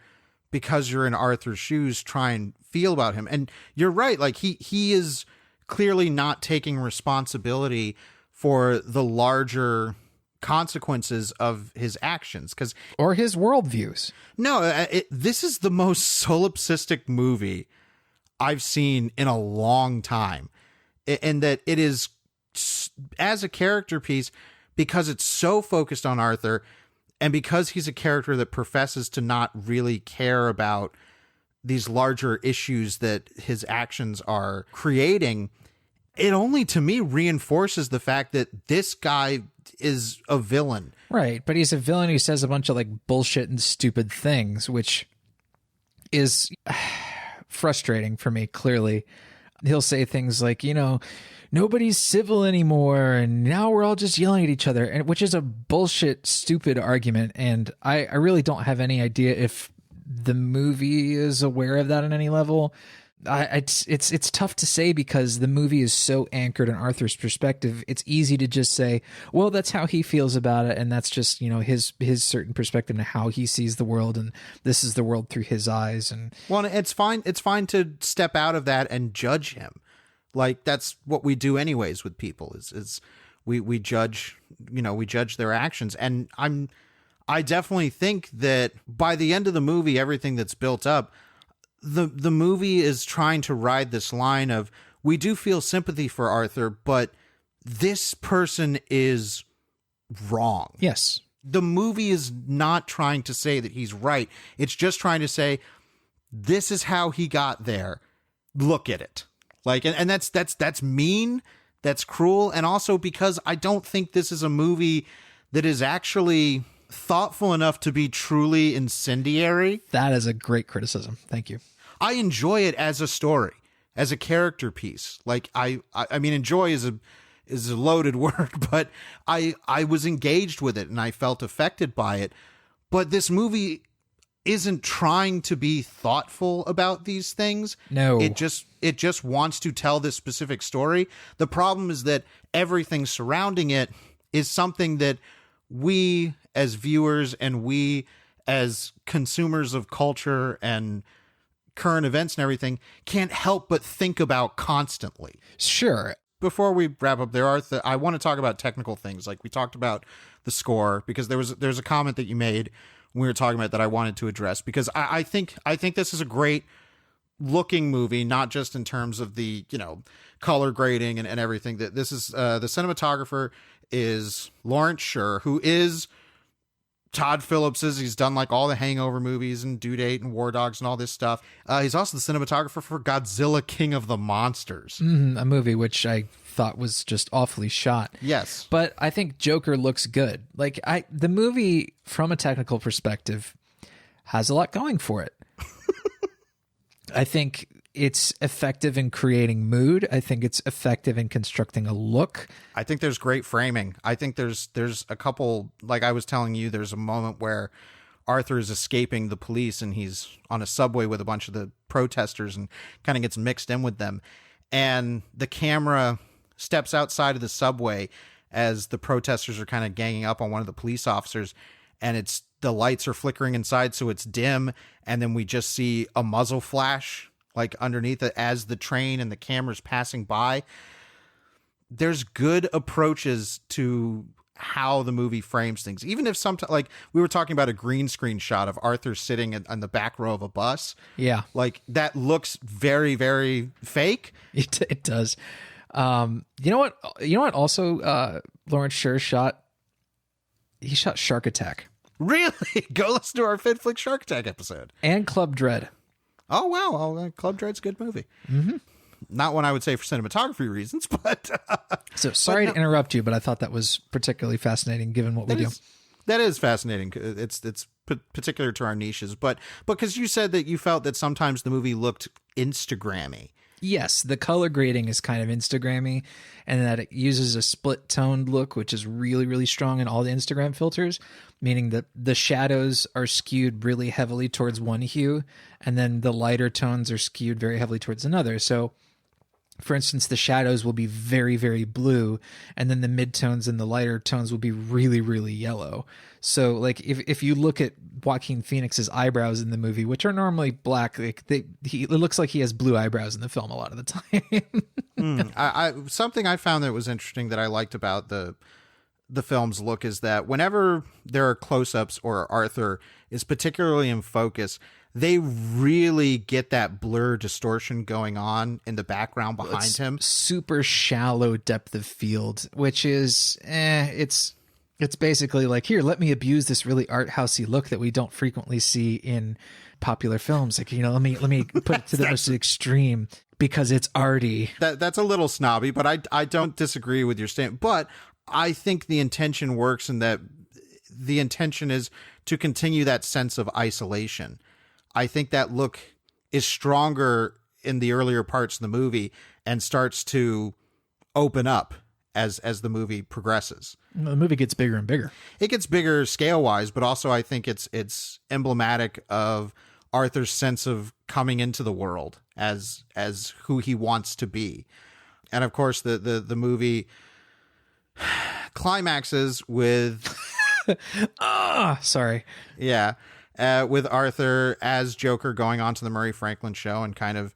because you're in Arthur's shoes, try and feel about him. And you're right, like he is clearly not taking responsibility for the larger consequences of his actions, or his worldviews. No, this is the most solipsistic movie I've seen in a long time, and that it is, as a character piece, because it's so focused on Arthur, and because he's a character that professes to not really care about these larger issues that his actions are creating, it only, to me, reinforces the fact that this guy is a villain. Right, but he's a villain who says a bunch of like bullshit and stupid things, which is frustrating for me, clearly. He'll say things like, nobody's civil anymore, and now we're all just yelling at each other, and which is a bullshit, stupid argument. And I really don't have any idea if the movie is aware of that on any level. It's tough to say because the movie is so anchored in Arthur's perspective. It's easy to just say, well, that's how he feels about it, and that's just his certain perspective and how he sees the world, and this is the world through his eyes. And well, it's fine to step out of that and judge him. Like, that's what we do anyways with people, is we judge, we judge their actions. And I definitely think that by the end of the movie, everything that's built up, the movie is trying to ride this line of, we do feel sympathy for Arthur, but this person is wrong. Yes. The movie is not trying to say that he's right. It's just trying to say, this is how he got there. Look at it. Like, and that's mean, that's cruel. And also because I don't think this is a movie that is actually thoughtful enough to be truly incendiary. That is a great criticism. Thank you. I enjoy it as a story, as a character piece. Like, I mean, enjoy is is a loaded word, but I was engaged with it and I felt affected by it. But this movie isn't trying to be thoughtful about these things. No. It just wants to tell this specific story. The problem is that everything surrounding it is something that we as viewers and we as consumers of culture and current events and everything can't help but think about constantly. Sure. Before we wrap up, I want to talk about technical things. Like we talked about the score, because there's a comment that you made when we were talking about that I wanted to address, because I think this is a great looking movie, not just in terms of the, color grading and everything. That this is the cinematographer is Lawrence Sher, who is Todd Phillips's. He's done like all the Hangover movies and Due Date and War Dogs and all this stuff. He's also the cinematographer for Godzilla King of the Monsters, a movie which I thought was just awfully shot. Yes, but I think Joker looks good. Like the movie from a technical perspective has a lot going for it. I think it's effective in creating mood. I think it's effective in constructing a look. I think there's great framing. I think there's a couple, like I was telling you, there's a moment where Arthur is escaping the police and he's on a subway with a bunch of the protesters and kind of gets mixed in with them. And the camera steps outside of the subway as the protesters are kind of ganging up on one of the police officers, and the lights are flickering inside, so it's dim. And then we just see a muzzle flash like underneath it as the train and the camera's passing by. There's good approaches to how the movie frames things. Even if sometimes, like we were talking about a green screen shot of Arthur sitting on the back row of a bus. Yeah. Like that looks very, very fake. It does. You know what also Lawrence Sher shot? He shot Shark Attack. Really? Go listen to our Fit Flick Shark Attack episode. And Club Dread. Oh, wow. Club Dread's a good movie. Mm-hmm. Not one I would say for cinematography reasons, but... So sorry to interrupt you, but I thought that was particularly fascinating given what we do. That is fascinating. It's particular to our niches, but because you said that you felt that sometimes the movie looked Instagrammy. Yes, the color grading is kind of Instagrammy, and that it uses a split-toned look, which is really, really strong in all the Instagram filters, meaning that the shadows are skewed really heavily towards one hue, and then the lighter tones are skewed very heavily towards another. So, for instance, the shadows will be very, very blue, and then the midtones and the lighter tones will be really, really yellow. So, like, if you look at Joaquin Phoenix's eyebrows in the movie, which are normally black, like it looks like he has blue eyebrows in the film a lot of the time. Something I found that was interesting that I liked about the film's look is that whenever there are close-ups or Arthur is particularly in focus, they really get that blur distortion going on in the background behind him. Super shallow depth of field, which is, it's basically like, here, let me abuse this really art housey look that we don't frequently see in popular films. Like, let me put it to the most extreme because it's arty. That's a little snobby, but I don't disagree with your statement. But I think the intention works in that the intention is to continue that sense of isolation. I think that look is stronger in the earlier parts of the movie and starts to open up as the movie progresses. The movie gets bigger and bigger. It gets bigger scale wise, but also I think it's emblematic of Arthur's sense of coming into the world as who he wants to be. And of course the movie climaxes with sorry. Yeah. With Arthur as Joker going on to the Murray Franklin show and kind of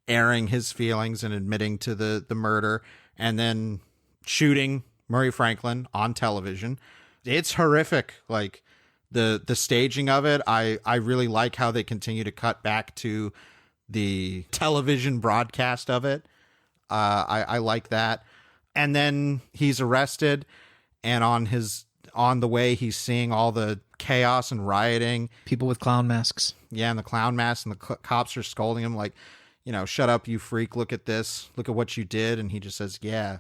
airing his feelings and admitting to the murder and then shooting Murray Franklin on television. It's horrific. Like the staging of it. I really like how they continue to cut back to the television broadcast of it. I like that. And then he's arrested, and on the way, he's seeing all the chaos and rioting. People with clown masks. Yeah, and the clown masks, and the cops are scolding him like, shut up, you freak. Look at this. Look at what you did. And he just says, yeah,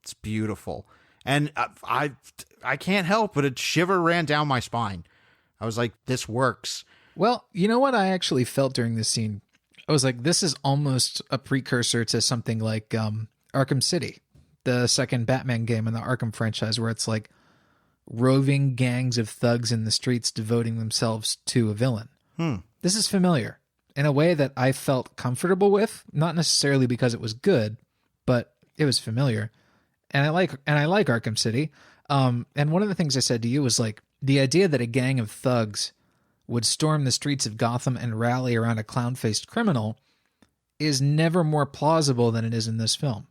it's beautiful. And I can't help but a shiver ran down my spine. I was like, this works. Well, you know what I actually felt during this scene? I was like, this is almost a precursor to something like Arkham City. the second Batman game in the Arkham franchise, where it's like roving gangs of thugs in the streets devoting themselves to a villain. This is familiar in a way that I felt comfortable with, not necessarily because it was good, but it was familiar. And I like Arkham City. And one of the things I said to you was like the idea that a gang of thugs would storm the streets of Gotham and rally around a clown-faced criminal is never more plausible than it is in this film.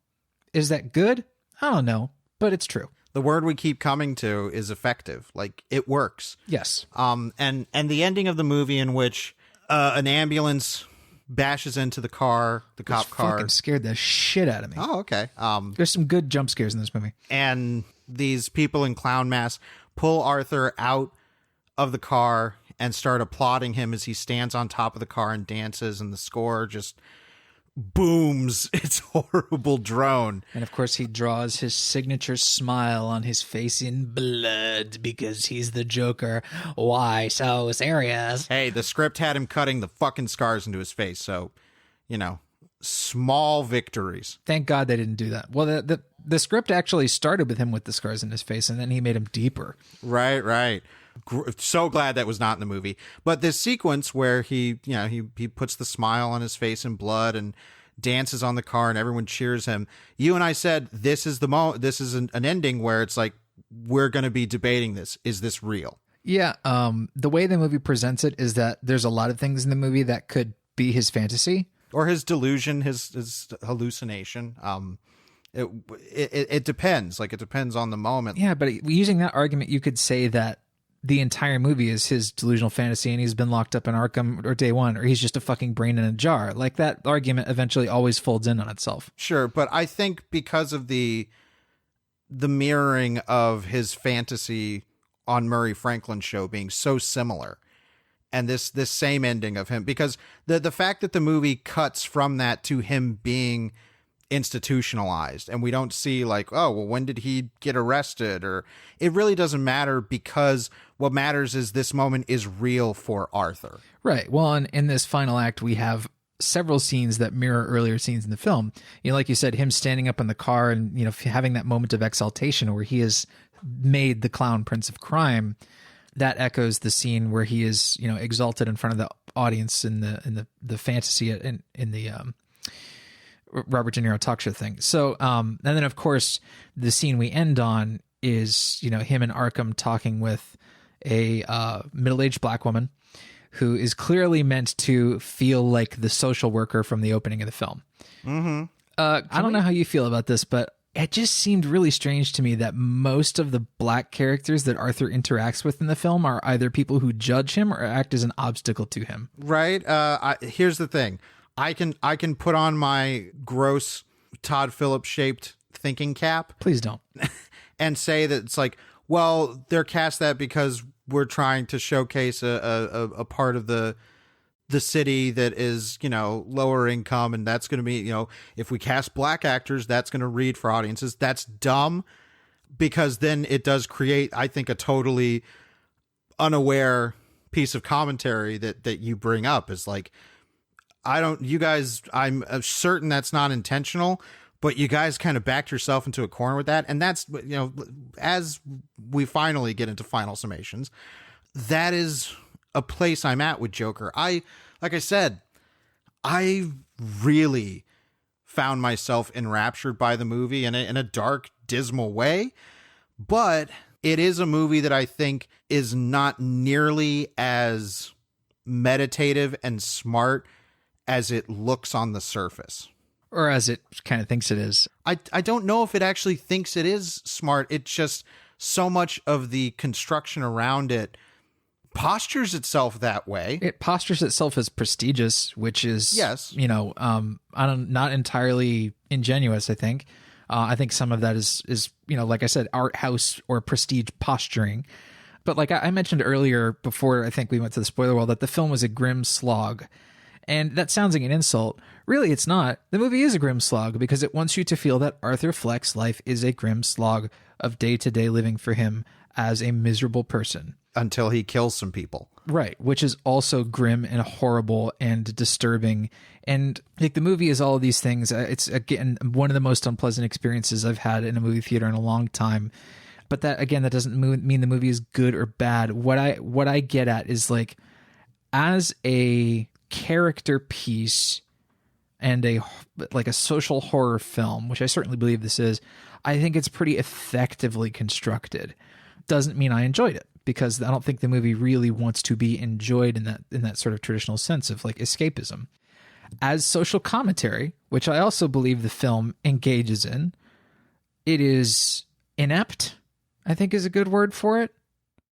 Is that good? I don't know, but it's true. The word we keep coming to is effective. Like, it works. Yes. And the ending of the movie in which an ambulance bashes into the car, the cop car. Fucking scared the shit out of me. Oh, okay. There's some good jump scares in this movie. And these people in clown masks pull Arthur out of the car and start applauding him as he stands on top of the car and dances, and the score just booms its horrible drone. And of course he draws his signature smile on his face in blood because he's the Joker. Why so serious? Hey, the script had him cutting the fucking scars into his face, so, you know, small victories. Thank God they didn't do that. Well, the script actually started with him with the scars in his face, and then he made him deeper. Right. So glad that was not in the movie. But this sequence where he puts the smile on his face in blood and dances on the car and everyone cheers him. You and I said, this is the moment. This is an ending where it's like, we're going to be debating this. Is this real? Yeah. The way the movie presents it is that there's a lot of things in the movie that could be his fantasy or his delusion, his hallucination. It depends. Like, it depends on the moment. Yeah. But using that argument, you could say that the entire movie is his delusional fantasy and he's been locked up in Arkham or day one, or he's just a fucking brain in a jar. Like, that argument eventually always folds in on itself. Sure. But I think because of the mirroring of his fantasy on Murray Franklin's show being so similar, and this same ending of him, because the fact that the movie cuts from that to him being institutionalized and we don't see like, oh, well, when did he get arrested? Or it really doesn't matter, because what matters is this moment is real for Arthur. Right. Well, in this final act, we have several scenes that mirror earlier scenes in the film. You know, like you said, him standing up in the car and, you know, having that moment of exaltation where he has made the clown prince of crime. That echoes the scene where he is, you know, exalted in front of the audience in the fantasy in the Robert De Niro talk show thing. So, and then of course the scene we end on is, you know, him in Arkham talking with a middle-aged black woman who is clearly meant to feel like the social worker from the opening of the film. Mm-hmm. I don't know how you feel about this, but it just seemed really strange to me that most of the black characters that Arthur interacts with in the film are either people who judge him or act as an obstacle to him. Right. Here's the thing. I can put on my gross Todd Phillips shaped thinking cap. Please don't. And say that it's like, well, they're cast that because we're trying to showcase a part of the city that is, you know, lower income, and that's going to be, you know, if we cast black actors, that's going to read for audiences. That's dumb, because then it does create, I think, a totally unaware piece of commentary that you bring up is like, I'm certain that's not intentional, but you guys kind of backed yourself into a corner with that. And that's, you know, as we finally get into final summations, that is a place I'm at with Joker. Like I said, I really found myself enraptured by the movie in a dark, dismal way, but it is a movie that I think is not nearly as meditative and smart as it looks on the surface. Or as it kind of thinks it is. I don't know if it actually thinks it is smart. It's just so much of the construction around it postures itself that way. It postures itself as prestigious, which is, yes, you know, not entirely ingenuous, I think. I think some of that is, you know, like I said, art house or prestige posturing. But like I mentioned earlier, before I think we went to the spoiler world, that the film was a grim slog. And that sounds like an insult. Really, it's not. The movie is a grim slog because it wants you to feel that Arthur Fleck's life is a grim slog of day-to-day living for him as a miserable person. until he kills some people. Right, which is also grim and horrible and disturbing. And like the movie is all of these things. It's, again, one of the most unpleasant experiences I've had in a movie theater in a long time. But that, again, that doesn't mean the movie is good or bad. What I get at is, like, as a character piece and a social horror film, which I certainly believe this is, I think it's pretty effectively constructed. Doesn't mean I enjoyed it, because I don't think the movie really wants to be enjoyed in that sort of traditional sense of like escapism. As social commentary, which I also believe the film engages in, it is inept, I think is a good word for it.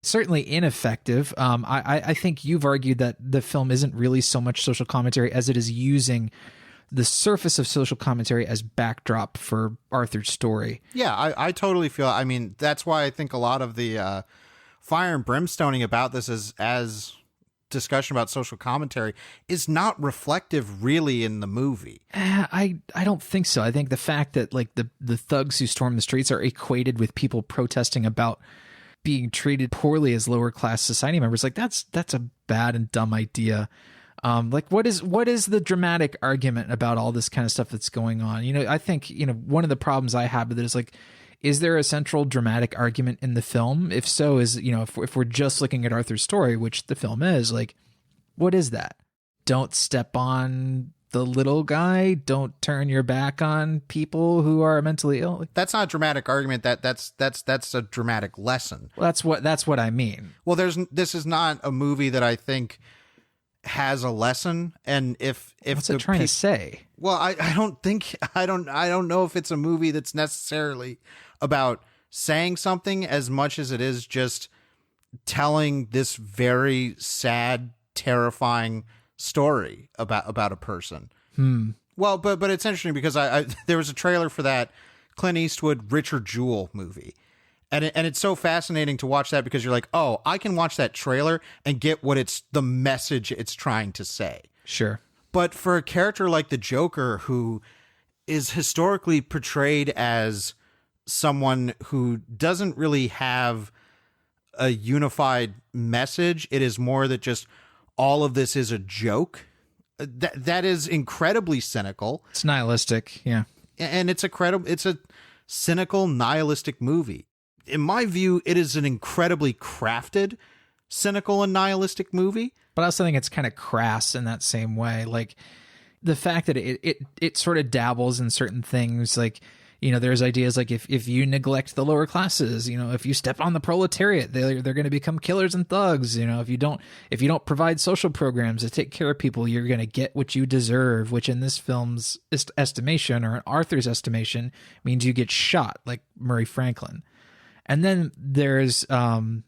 Certainly ineffective. I think you've argued that the film isn't really so much social commentary as it is using the surface of social commentary as backdrop for Arthur's story. Yeah, I totally feel, I mean, that's why I think a lot of the fire and brimstoning about this as discussion about social commentary is not reflective really in the movie. I don't think so. I think the fact that like the thugs who storm the streets are equated with people protesting about being treated poorly as lower class society members, like that's a bad and dumb idea. Like what is the dramatic argument about all this kind of stuff that's going on? You know, I think, you know, one of the problems I have with it is like, is there a central dramatic argument in the film? If so, is, you know, if we're just looking at Arthur's story, which the film is, like, what is that? Don't step on the little guy. Don't turn your back on people who are mentally ill. That's not a dramatic argument. That's a dramatic lesson. Well, that's what I mean. Well, this is not a movie that I think has a lesson. And if what's it trying to say? Well, I don't know if it's a movie that's necessarily about saying something as much as it is just telling this very sad, terrifying story about a person. Well, but it's interesting because I there was a trailer for that Clint Eastwood Richard Jewell movie. And it's so fascinating to watch that because you're like, oh, I can watch that trailer and get what the message it's trying to say. Sure. But for a character like the Joker, who is historically portrayed as someone who doesn't really have a unified message, it is more that just all of this is a joke. That is incredibly cynical. It's nihilistic, yeah. And it's a cynical, nihilistic movie. In my view, it is an incredibly crafted, cynical and nihilistic movie. But I also think it's kind of crass in that same way. Like the fact that it sort of dabbles in certain things, like, you know, there's ideas like if you neglect the lower classes, you know, if you step on the proletariat, they're going to become killers and thugs. You know, if you don't provide social programs to take care of people, you're going to get what you deserve, which in this film's estimation, or in Arthur's estimation, means you get shot, like Murray Franklin. And then there's that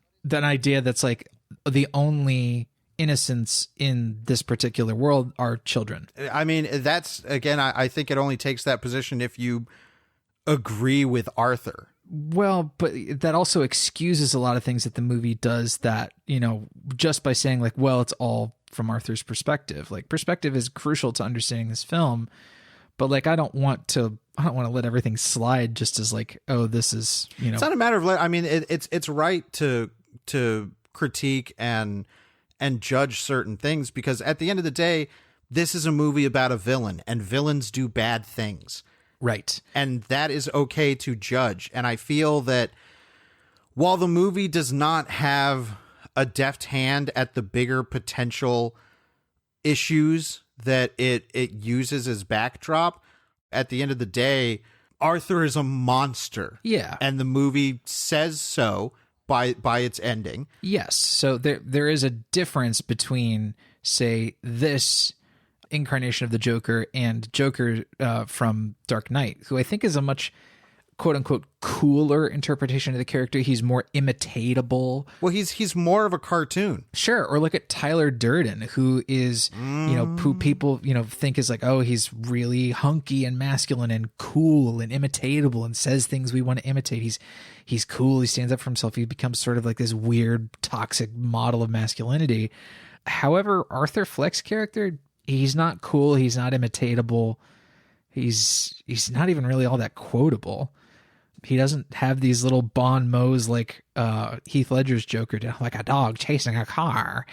idea that's like the only innocents in this particular world are children. I mean, that's, again, I think it only takes that position if you agree with Arthur. Well, but that also excuses a lot of things that the movie does that, you know, just by saying like, well, it's all from Arthur's perspective. Like, perspective is crucial to understanding this film. But like, I don't want to let everything slide just as like, oh, this is, you know, it's not a matter of, I mean, it's right to critique and judge certain things, because at the end of the day, this is a movie about a villain, and villains do bad things. Right. And that is okay to judge. And I feel that while the movie does not have a deft hand at the bigger potential issues that it uses as backdrop, at the end of the day, Arthur is a monster. Yeah. And the movie says so by its ending. Yes. So there is a difference between, say, this incarnation of the Joker and Joker from Dark Knight, who I think is a much quote unquote cooler interpretation of the character. He's more imitatable. Well, he's more of a cartoon. Sure. Or look at Tyler Durden, who is, you know, who people, you know, think is like, oh, he's really hunky and masculine and cool and imitatable and says things we want to imitate. He's cool. He stands up for himself. He becomes sort of like this weird, toxic model of masculinity. However, Arthur Fleck's character, he's not cool. He's not imitatable. He's not even really all that quotable. He doesn't have these little bon mots like Heath Ledger's Joker did, like a dog chasing a car.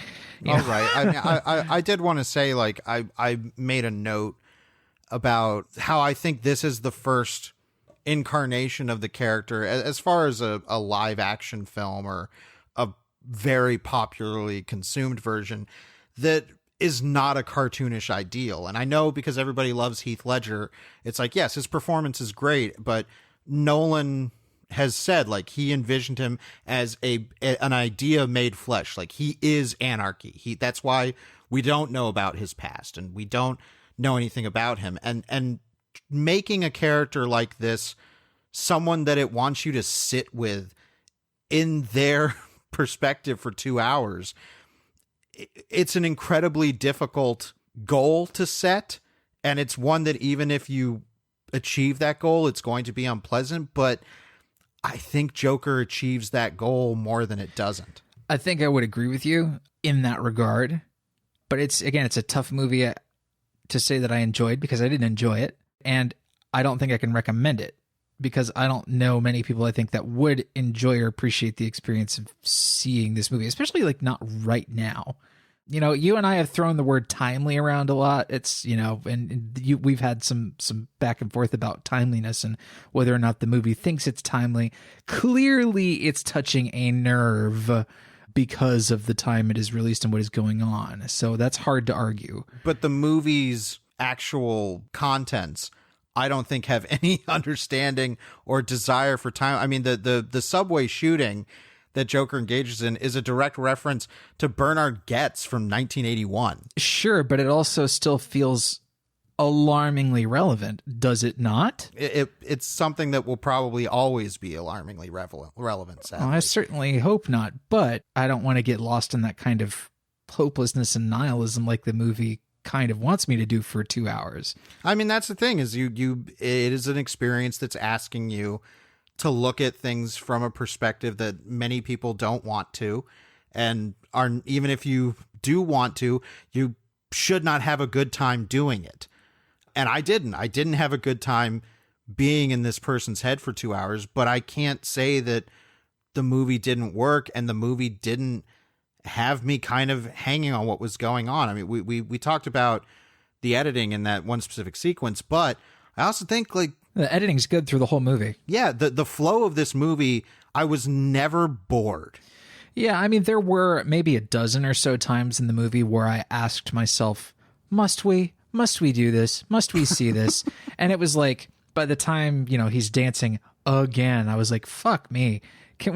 All right. I mean, I did want to say, like, I made a note about how I think this is the first incarnation of the character as far as a live action film or a very popularly consumed version that is not a cartoonish ideal. And I know because everybody loves Heath Ledger, it's like, yes, his performance is great, but Nolan has said, like, he envisioned him as an idea made flesh. Like, he is anarchy. That's why we don't know about his past and we don't know anything about him. And making a character like this someone that it wants you to sit with in their perspective for 2 hours, it's an incredibly difficult goal to set. And it's one that even if you achieve that goal, it's going to be unpleasant. But I think Joker achieves that goal more than it doesn't. I think I would agree with you in that regard. But it's a tough movie to say that I enjoyed because I didn't enjoy it. And I don't think I can recommend it because I don't know many people, I think, that would enjoy or appreciate the experience of seeing this movie, especially like not right now. You know, you and I have thrown the word timely around a lot. It's, you know, we've had some back and forth about timeliness and whether or not the movie thinks it's timely. Clearly, it's touching a nerve because of the time it is released and what is going on. So that's hard to argue. But the movie's actual contents, I don't think have any understanding or desire for time. I mean, the subway shooting that Joker engages in is a direct reference to Bernard Goetz from 1981. Sure, but it also still feels alarmingly relevant, does it not? It's something that will probably always be alarmingly relevant, sadly. Well, I certainly hope not, but I don't want to get lost in that kind of hopelessness and nihilism like the movie kind of wants me to do for 2 hours. I mean, that's the thing is it is an experience that's asking you to look at things from a perspective that many people don't want to, and even if you do want to, you should not have a good time doing it. And I didn't have a good time being in this person's head for 2 hours, but I can't say that the movie didn't work and the movie didn't have me kind of hanging on what was going on. I mean, we talked about the editing in that one specific sequence, but I also think, like, the editing's good through the whole movie. Yeah, the flow of this movie, I was never bored. Yeah, I mean, there were maybe a dozen or so times in the movie where I asked myself, must we do this? Must we see this? And it was like, by the time, you know, he's dancing again, I was like, fuck me. Can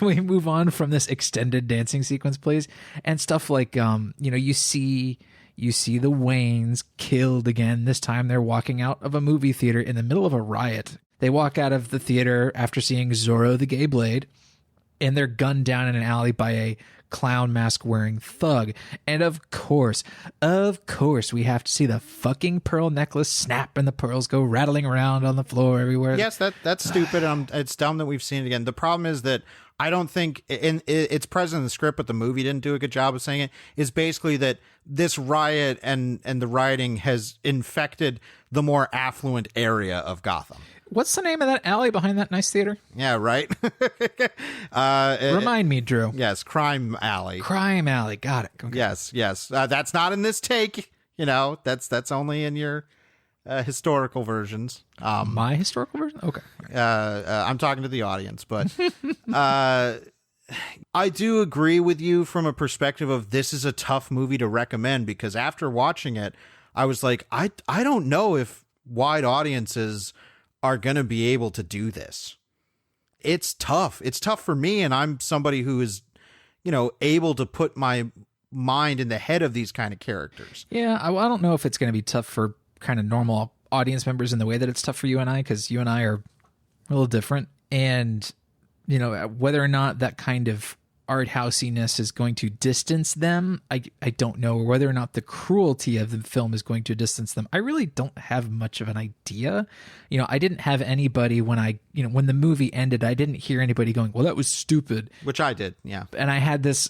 we move on from this extended dancing sequence, please? And stuff like, you know, you see the Waynes killed again. This time they're walking out of a movie theater in the middle of a riot. They walk out of the theater after seeing Zorro the Gay Blade, and they're gunned down in an alley by a clown mask wearing thug. And of course, we have to see the fucking pearl necklace snap and the pearls go rattling around on the floor everywhere. Yes, that's stupid. It's dumb that we've seen it again. The problem is that I don't think it's present in the script, but the movie didn't do a good job of saying it, is basically that this riot and the rioting has infected the more affluent area of Gotham. What's the name of that alley behind that nice theater? Yeah, right. Remind me, Drew. Yes, Crime Alley. Crime Alley. Got it. Okay. Yes. That's not in this take. You know, that's only in your historical versions. My historical version? Okay. I'm talking to the audience, but I do agree with you from a perspective of this is a tough movie to recommend, because after watching it, I was like, I don't know if wide audiences are going to be able to do this. It's tough. It's tough for me, and I'm somebody who is, you know, able to put my mind in the head of these kind of characters. Yeah, I don't know if it's going to be tough for kind of normal audience members in the way that it's tough for you and I, because you and I are a little different. And, you know, whether or not that kind of art housiness is going to distance them, I don't know. Or whether or not the cruelty of the film is going to distance them, I really don't have much of an idea. You know, I didn't have anybody when the movie ended, I didn't hear anybody going, well, that was stupid. Which I did, yeah. And I had this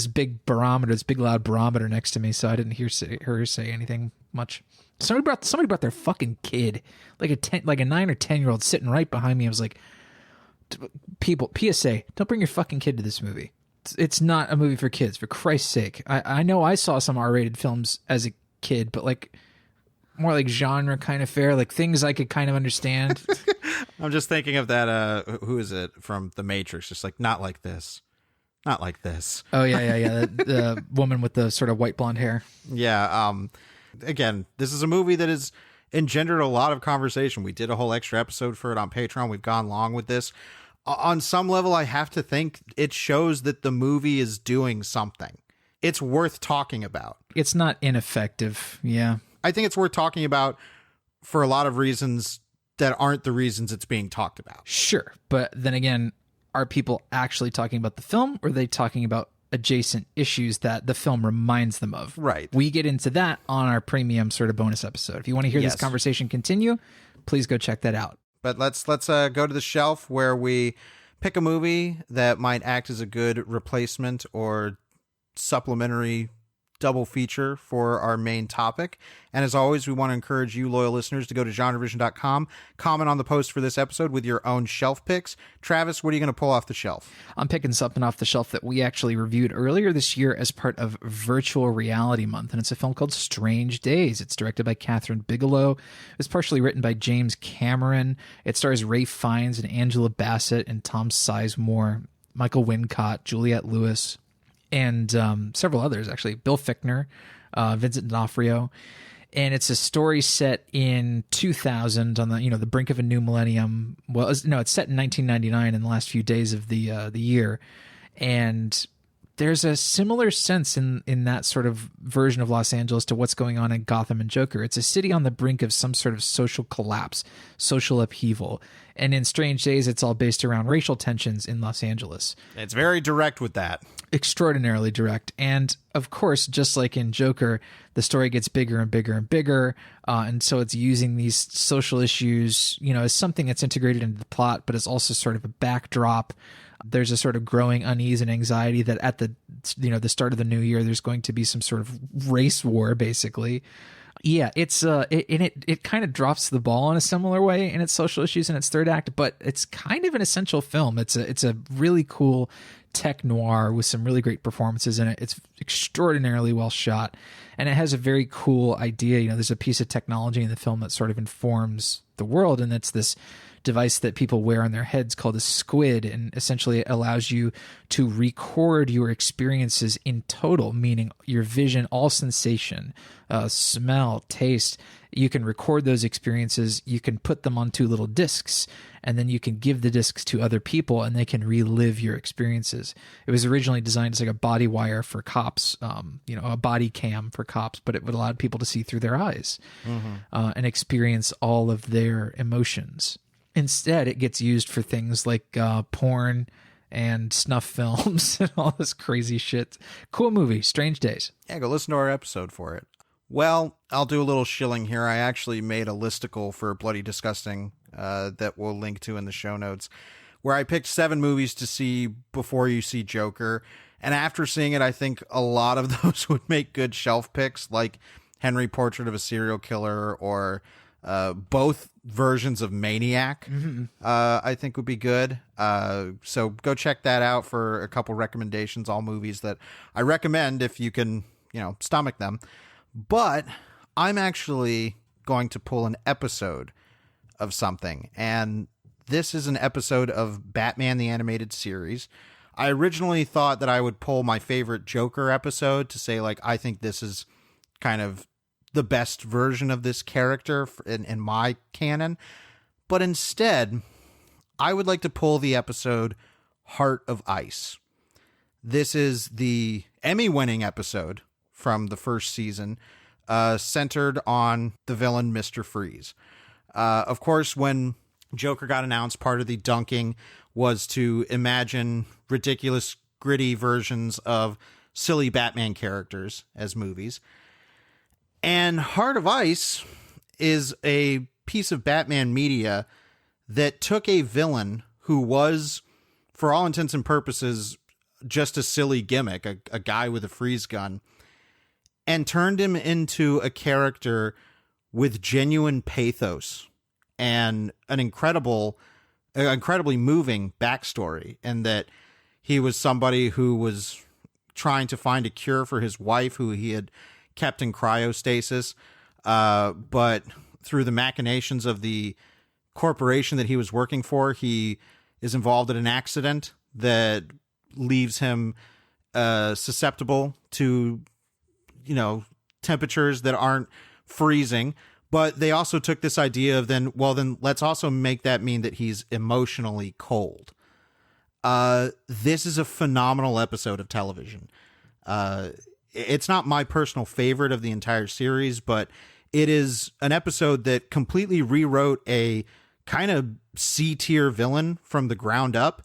big barometer, this big loud barometer next to me, so I didn't hear her say anything much. Somebody brought their fucking kid, like a 9 or 10-year-old sitting right behind me. I was like, people, PSA, don't bring your fucking kid to this movie. It's not a movie for kids, for Christ's sake. I know I saw some R-rated films as a kid, but like more like genre kind of fare, like things I could kind of understand. I'm just thinking of that, who is it from The Matrix? Just like, not like this. Not like this. Oh, yeah. The woman with the sort of white blonde hair. Yeah. Again, this is a movie that has engendered a lot of conversation. We did a whole extra episode for it on Patreon. We've gone long with this. On some level, I have to think it shows that the movie is doing something. It's worth talking about. It's not ineffective. Yeah. I think it's worth talking about for a lot of reasons that aren't the reasons it's being talked about. Sure. But then again, are people actually talking about the film, or are they talking about adjacent issues that the film reminds them of? Right. We get into that on our premium sort of bonus episode. If you want to hear this conversation continue, please go check that out. But let's go to the shelf where we pick a movie that might act as a good replacement or supplementary double feature for our main topic. And as always, we want to encourage you, loyal listeners, to go to GenreVision.com, comment on the post for this episode with your own shelf picks. Travis, what are you going to pull off the shelf? I'm picking something off the shelf that we actually reviewed earlier this year as part of Virtual Reality Month, and it's a film called Strange Days. It's directed by Catherine Bigelow. It's partially written by James Cameron. It stars Ralph Fiennes and Angela Bassett and Tom Sizemore, Michael Wincott, Juliette Lewis, and several others, actually. Bill Fichtner, Vincent D'Onofrio. And it's a story set in 2000 on the brink of a new millennium. Well, it's set in 1999 in the last few days of the year. And there's a similar sense in that sort of version of Los Angeles to what's going on in Gotham and Joker. It's a city on the brink of some sort of social collapse, social upheaval. And in Strange Days, it's all based around racial tensions in Los Angeles. It's very direct with that. Extraordinarily direct. And of course, just like in Joker, the story gets bigger and bigger and bigger. And so it's using these social issues, as something that's integrated into the plot, but it's also sort of a backdrop. There's a sort of growing unease and anxiety that at the start of the new year, there's going to be some sort of race war, basically. Yeah, it kind of drops the ball in a similar way in its social issues in its third act, but it's kind of an essential film. It's a really cool tech noir with some really great performances in it. It's extraordinarily well shot, and it has a very cool idea. There's a piece of technology in the film that sort of informs the world, and it's this device that people wear on their heads called a squid, and essentially it allows you to record your experiences in total, meaning your vision, all sensation, smell, taste. You can record those experiences, you can put them onto little discs, and then you can give the discs to other people and they can relive your experiences. It was originally designed as like a body wire for cops, a body cam for cops, but it would allow people to see through their eyes and experience all of their emotions. Instead, it gets used for things like porn and snuff films and all this crazy shit. Cool movie, Strange Days. Yeah, go listen to our episode for it. Well, I'll do a little shilling here. I actually made a listicle for Bloody Disgusting that we'll link to in the show notes, where I picked 7 movies to see before you see Joker. And after seeing it, I think a lot of those would make good shelf picks, like Henry Portrait of a Serial Killer or both versions of Maniac, I think would be good. So go check that out for a couple recommendations, all movies that I recommend if you can, stomach them. But I'm actually going to pull an episode of something, and this is an episode of Batman the Animated Series. I originally thought that I would pull my favorite Joker episode to say, like, I think this is kind of the best version of this character in my canon. But instead, I would like to pull the episode Heart of Ice. This is the Emmy-winning episode from the first season, centered on the villain, Mr. Freeze. Of course, when Joker got announced, part of the dunking was to imagine ridiculous, gritty versions of silly Batman characters as movies. And Heart of Ice is a piece of Batman media that took a villain who was, for all intents and purposes, just a silly gimmick, a guy with a freeze gun, and turned him into a character with genuine pathos and an incredibly moving backstory, and that he was somebody who was trying to find a cure for his wife, who he had kept in cryostasis, but through the machinations of the corporation that he was working for, he is involved in an accident that leaves him susceptible to, temperatures that aren't freezing. But they also took this idea of then let's also make that mean that he's emotionally cold. This is a phenomenal episode of television. It's not my personal favorite of the entire series, but it is an episode that completely rewrote a kind of C-tier villain from the ground up.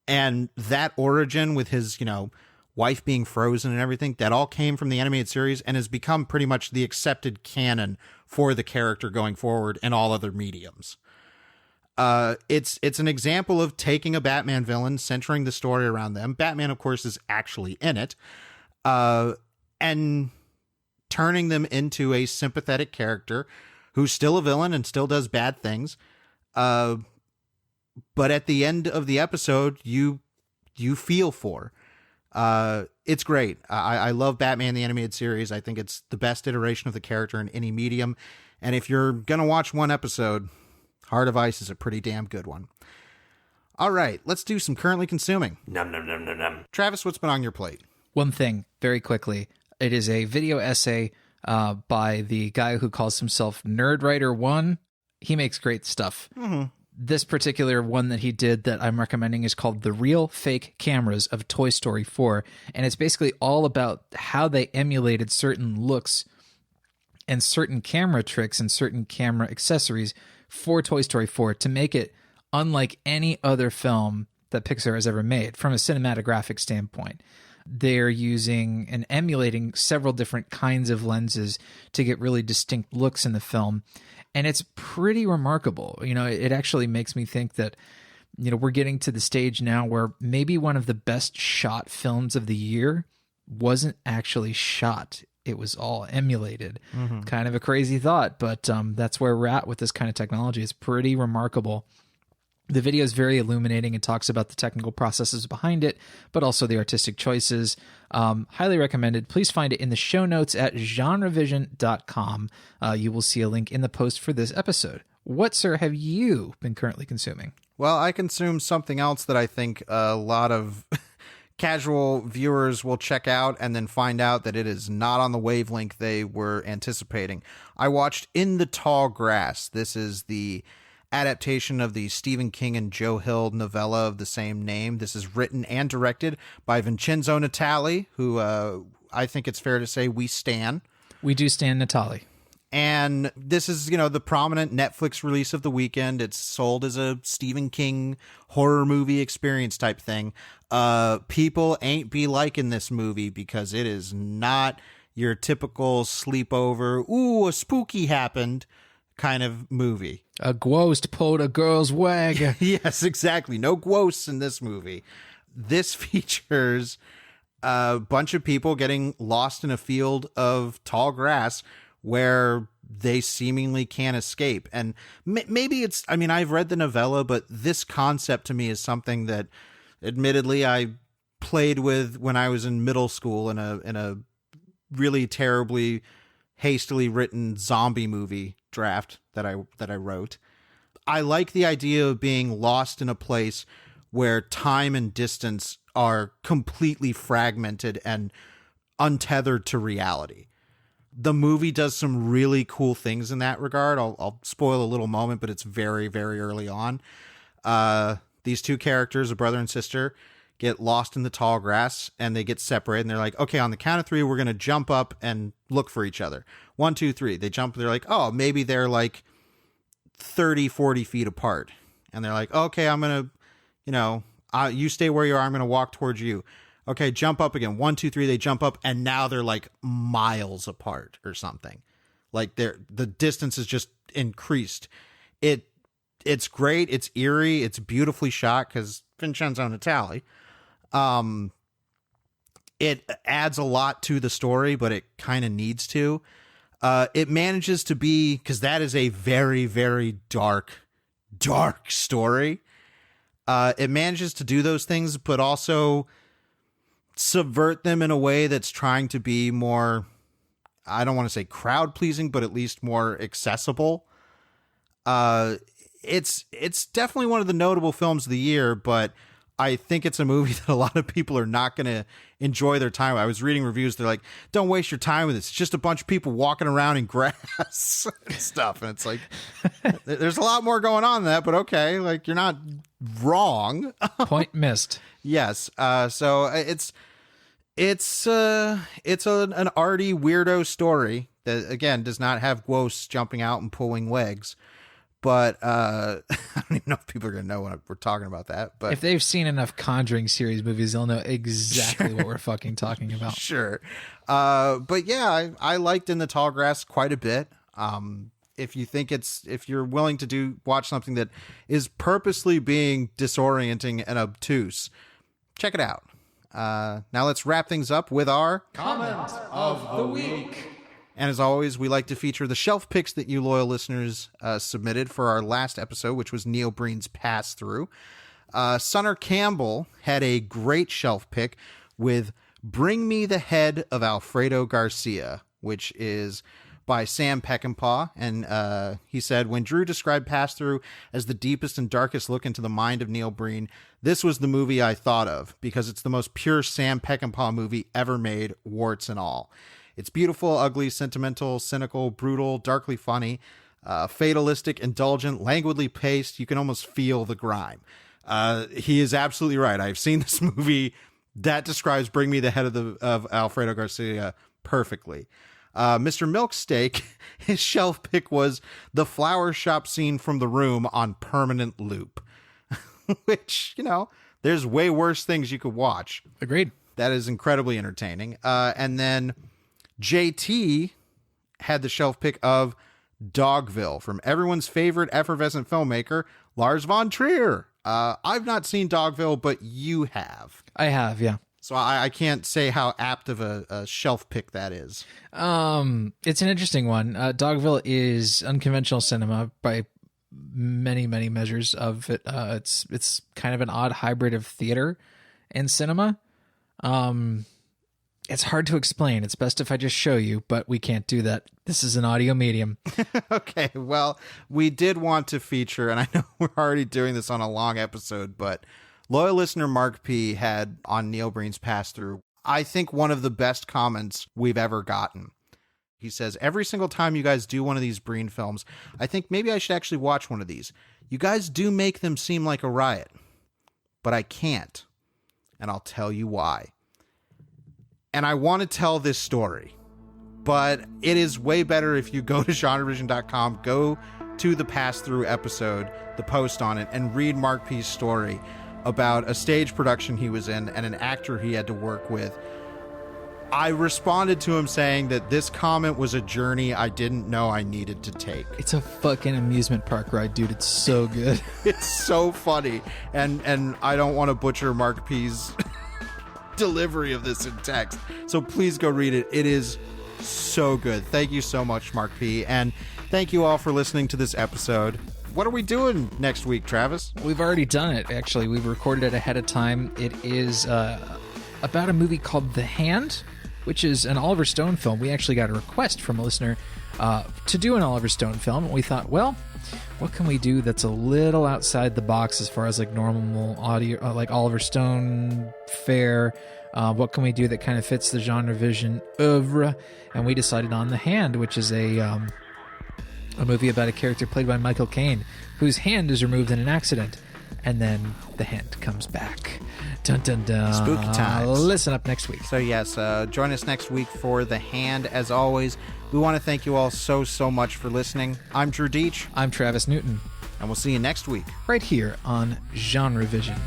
And that origin with his, wife being frozen and everything, that all came from the animated series and has become pretty much the accepted canon for the character going forward in all other mediums. It's an example of taking a Batman villain, centering the story around them. Batman, of course, is actually in it, and turning them into a sympathetic character who's still a villain and still does bad things. But at the end of the episode, you feel for. It's great. I love Batman the Animated Series. I think it's the best iteration of the character in any medium. And if you're going to watch one episode, Heart of Ice is a pretty damn good one. All right, let's do some currently consuming. Num, num, num, num, num. Travis, what's been on your plate? One thing, very quickly. It is a video essay by the guy who calls himself NerdWriter1. He makes great stuff. Mm-hmm. This particular one that he did that I'm recommending is called The Real Fake Cameras of Toy Story 4. And it's basically all about how they emulated certain looks and certain camera tricks and certain camera accessories for Toy Story 4 to make it unlike any other film that Pixar has ever made from a cinematographic standpoint. They're using and emulating several different kinds of lenses to get really distinct looks in the film. And it's pretty remarkable. It actually makes me think that, we're getting to the stage now where maybe one of the best shot films of the year wasn't actually shot. It was all emulated. Mm-hmm. Kind of a crazy thought, but that's where we're at with this kind of technology. It's pretty remarkable. The video is very illuminating and talks about the technical processes behind it, but also the artistic choices. Highly recommended. Please find it in the show notes at GenreVision.com. You will see a link in the post for this episode. What, sir, have you been currently consuming? Well, I consume something else that I think a lot of casual viewers will check out and then find out that it is not on the wavelength they were anticipating. I watched In the Tall Grass. This is the adaptation of the Stephen King and Joe Hill novella of the same name. This is written and directed by Vincenzo Natali, who I think it's fair to say we stan. We do stan Natali. And this is, the prominent Netflix release of the weekend. It's sold as a Stephen King horror movie experience type thing. People ain't be liking this movie because it is not your typical sleepover, ooh, a spooky happened kind of movie. A ghost pulled a girl's wag. Yes, exactly. No ghosts in this movie. This features a bunch of people getting lost in a field of tall grass where they seemingly can't escape. And maybe it's, I've read the novella, but this concept to me is something that admittedly I played with when I was in middle school in a really terribly hastily written zombie movie draft that I wrote. I like the idea of being lost in a place where time and distance are completely fragmented and untethered to reality. The movie does some really cool things in that regard. I'll spoil a little moment, but it's very, very early on. These two characters, a brother and sister, get lost in the tall grass and they get separated. And they're like, okay, on the count of three, we're going to jump up and look for each other. 1, 2, 3. They jump. They're like, oh, maybe they're like 30, 40 feet apart. And they're like, okay, I'm going to, you stay where you are. I'm going to walk towards you. Okay, jump up again. 1, 2, 3. They jump up, and now they're like miles apart or something. Like the distance is just increased. It's great. It's eerie. It's beautifully shot because Vincenzo Natali. it adds a lot to the story, but it kind of needs to. It manages to be, because that is a very, very dark story. It manages to do those things, but also subvert them in a way that's trying to be more, I don't want to say crowd pleasing, but at least more accessible. It's definitely one of the notable films of the year, but I think it's a movie that a lot of people are not going to enjoy their time. I was reading reviews. They're like, don't waste your time with this. It's just a bunch of people walking around in grass and stuff. And it's like, there's a lot more going on than that, but okay. Like, you're not wrong. Point missed. Yes. So it's an arty weirdo story that, again, does not have ghosts jumping out and pulling legs. But I don't even know if people are going to know when we're talking about that. But if they've seen enough Conjuring series movies, they'll know exactly what we're fucking talking about. Sure. But yeah, I liked In the Tall Grass quite a bit. If you're willing to watch something that is purposely being disorienting and obtuse, check it out. Now let's wrap things up with our Comment of the Week. And as always, we like to feature the shelf picks that you loyal listeners submitted for our last episode, which was Neil Breen's Pass Through. Sunner Campbell had a great shelf pick with Bring Me the Head of Alfredo Garcia, which is by Sam Peckinpah. And he said, when Drew described Pass Through as the deepest and darkest look into the mind of Neil Breen, this was the movie I thought of, because it's the most pure Sam Peckinpah movie ever made, warts and all. It's beautiful, ugly, sentimental, cynical, brutal, darkly funny, fatalistic, indulgent, languidly paced. You can almost feel the grime. He is absolutely right. I've seen this movie. That describes Bring Me the Head of Alfredo Garcia perfectly. Mr. Milksteak, his shelf pick was the flower shop scene from The Room on permanent loop, which, there's way worse things you could watch. Agreed. That is incredibly entertaining. And then JT had the shelf pick of Dogville from everyone's favorite effervescent filmmaker, Lars von Trier. I've not seen Dogville, but you have. I have, yeah. So I can't say how apt of a shelf pick that is. It's an interesting one. Dogville is unconventional cinema by many, many measures of it. It's kind of an odd hybrid of theater and cinema. It's hard to explain. It's best if I just show you, but we can't do that. This is an audio medium. Okay, well, we did want to feature, and I know we're already doing this on a long episode, but loyal listener Mark P. had on Neil Breen's Pass Through, I think, one of the best comments we've ever gotten. He says, every single time you guys do one of these Breen films, I think maybe I should actually watch one of these. You guys do make them seem like a riot, but I can't, and I'll tell you why. And I want to tell this story, but it is way better if you go to GenreVision.com, go to the pass-through episode, the post on it, and read Mark P's story about a stage production he was in and an actor he had to work with. I responded to him saying that this comment was a journey I didn't know I needed to take. It's a fucking amusement park ride, dude. It's so good. It's so funny. And I don't want to butcher Mark P's delivery of this in text, so please go read it. It is so good. Thank you so much, Mark P, and thank you all for listening to this episode. What are we doing next week, Travis? We've already done it, actually. We've recorded it ahead of time. It is about a movie called The Hand, which is an Oliver Stone film. We actually got a request from a listener to do an Oliver Stone film, and we thought, well, what can we do that's a little outside the box as far as like normal audio, like Oliver Stone fare? What can we do that kind of fits the GenreVision oeuvre? And we decided on The Hand, which is a movie about a character played by Michael Caine, whose hand is removed in an accident, and then the hand comes back. Dun dun dun. Spooky times. Listen up next week. So yes, join us next week for The Hand. As always, we want to thank you all so much for listening. I'm Drew Deach. I'm Travis Newton. And we'll see you next week. Right here on GenreVision.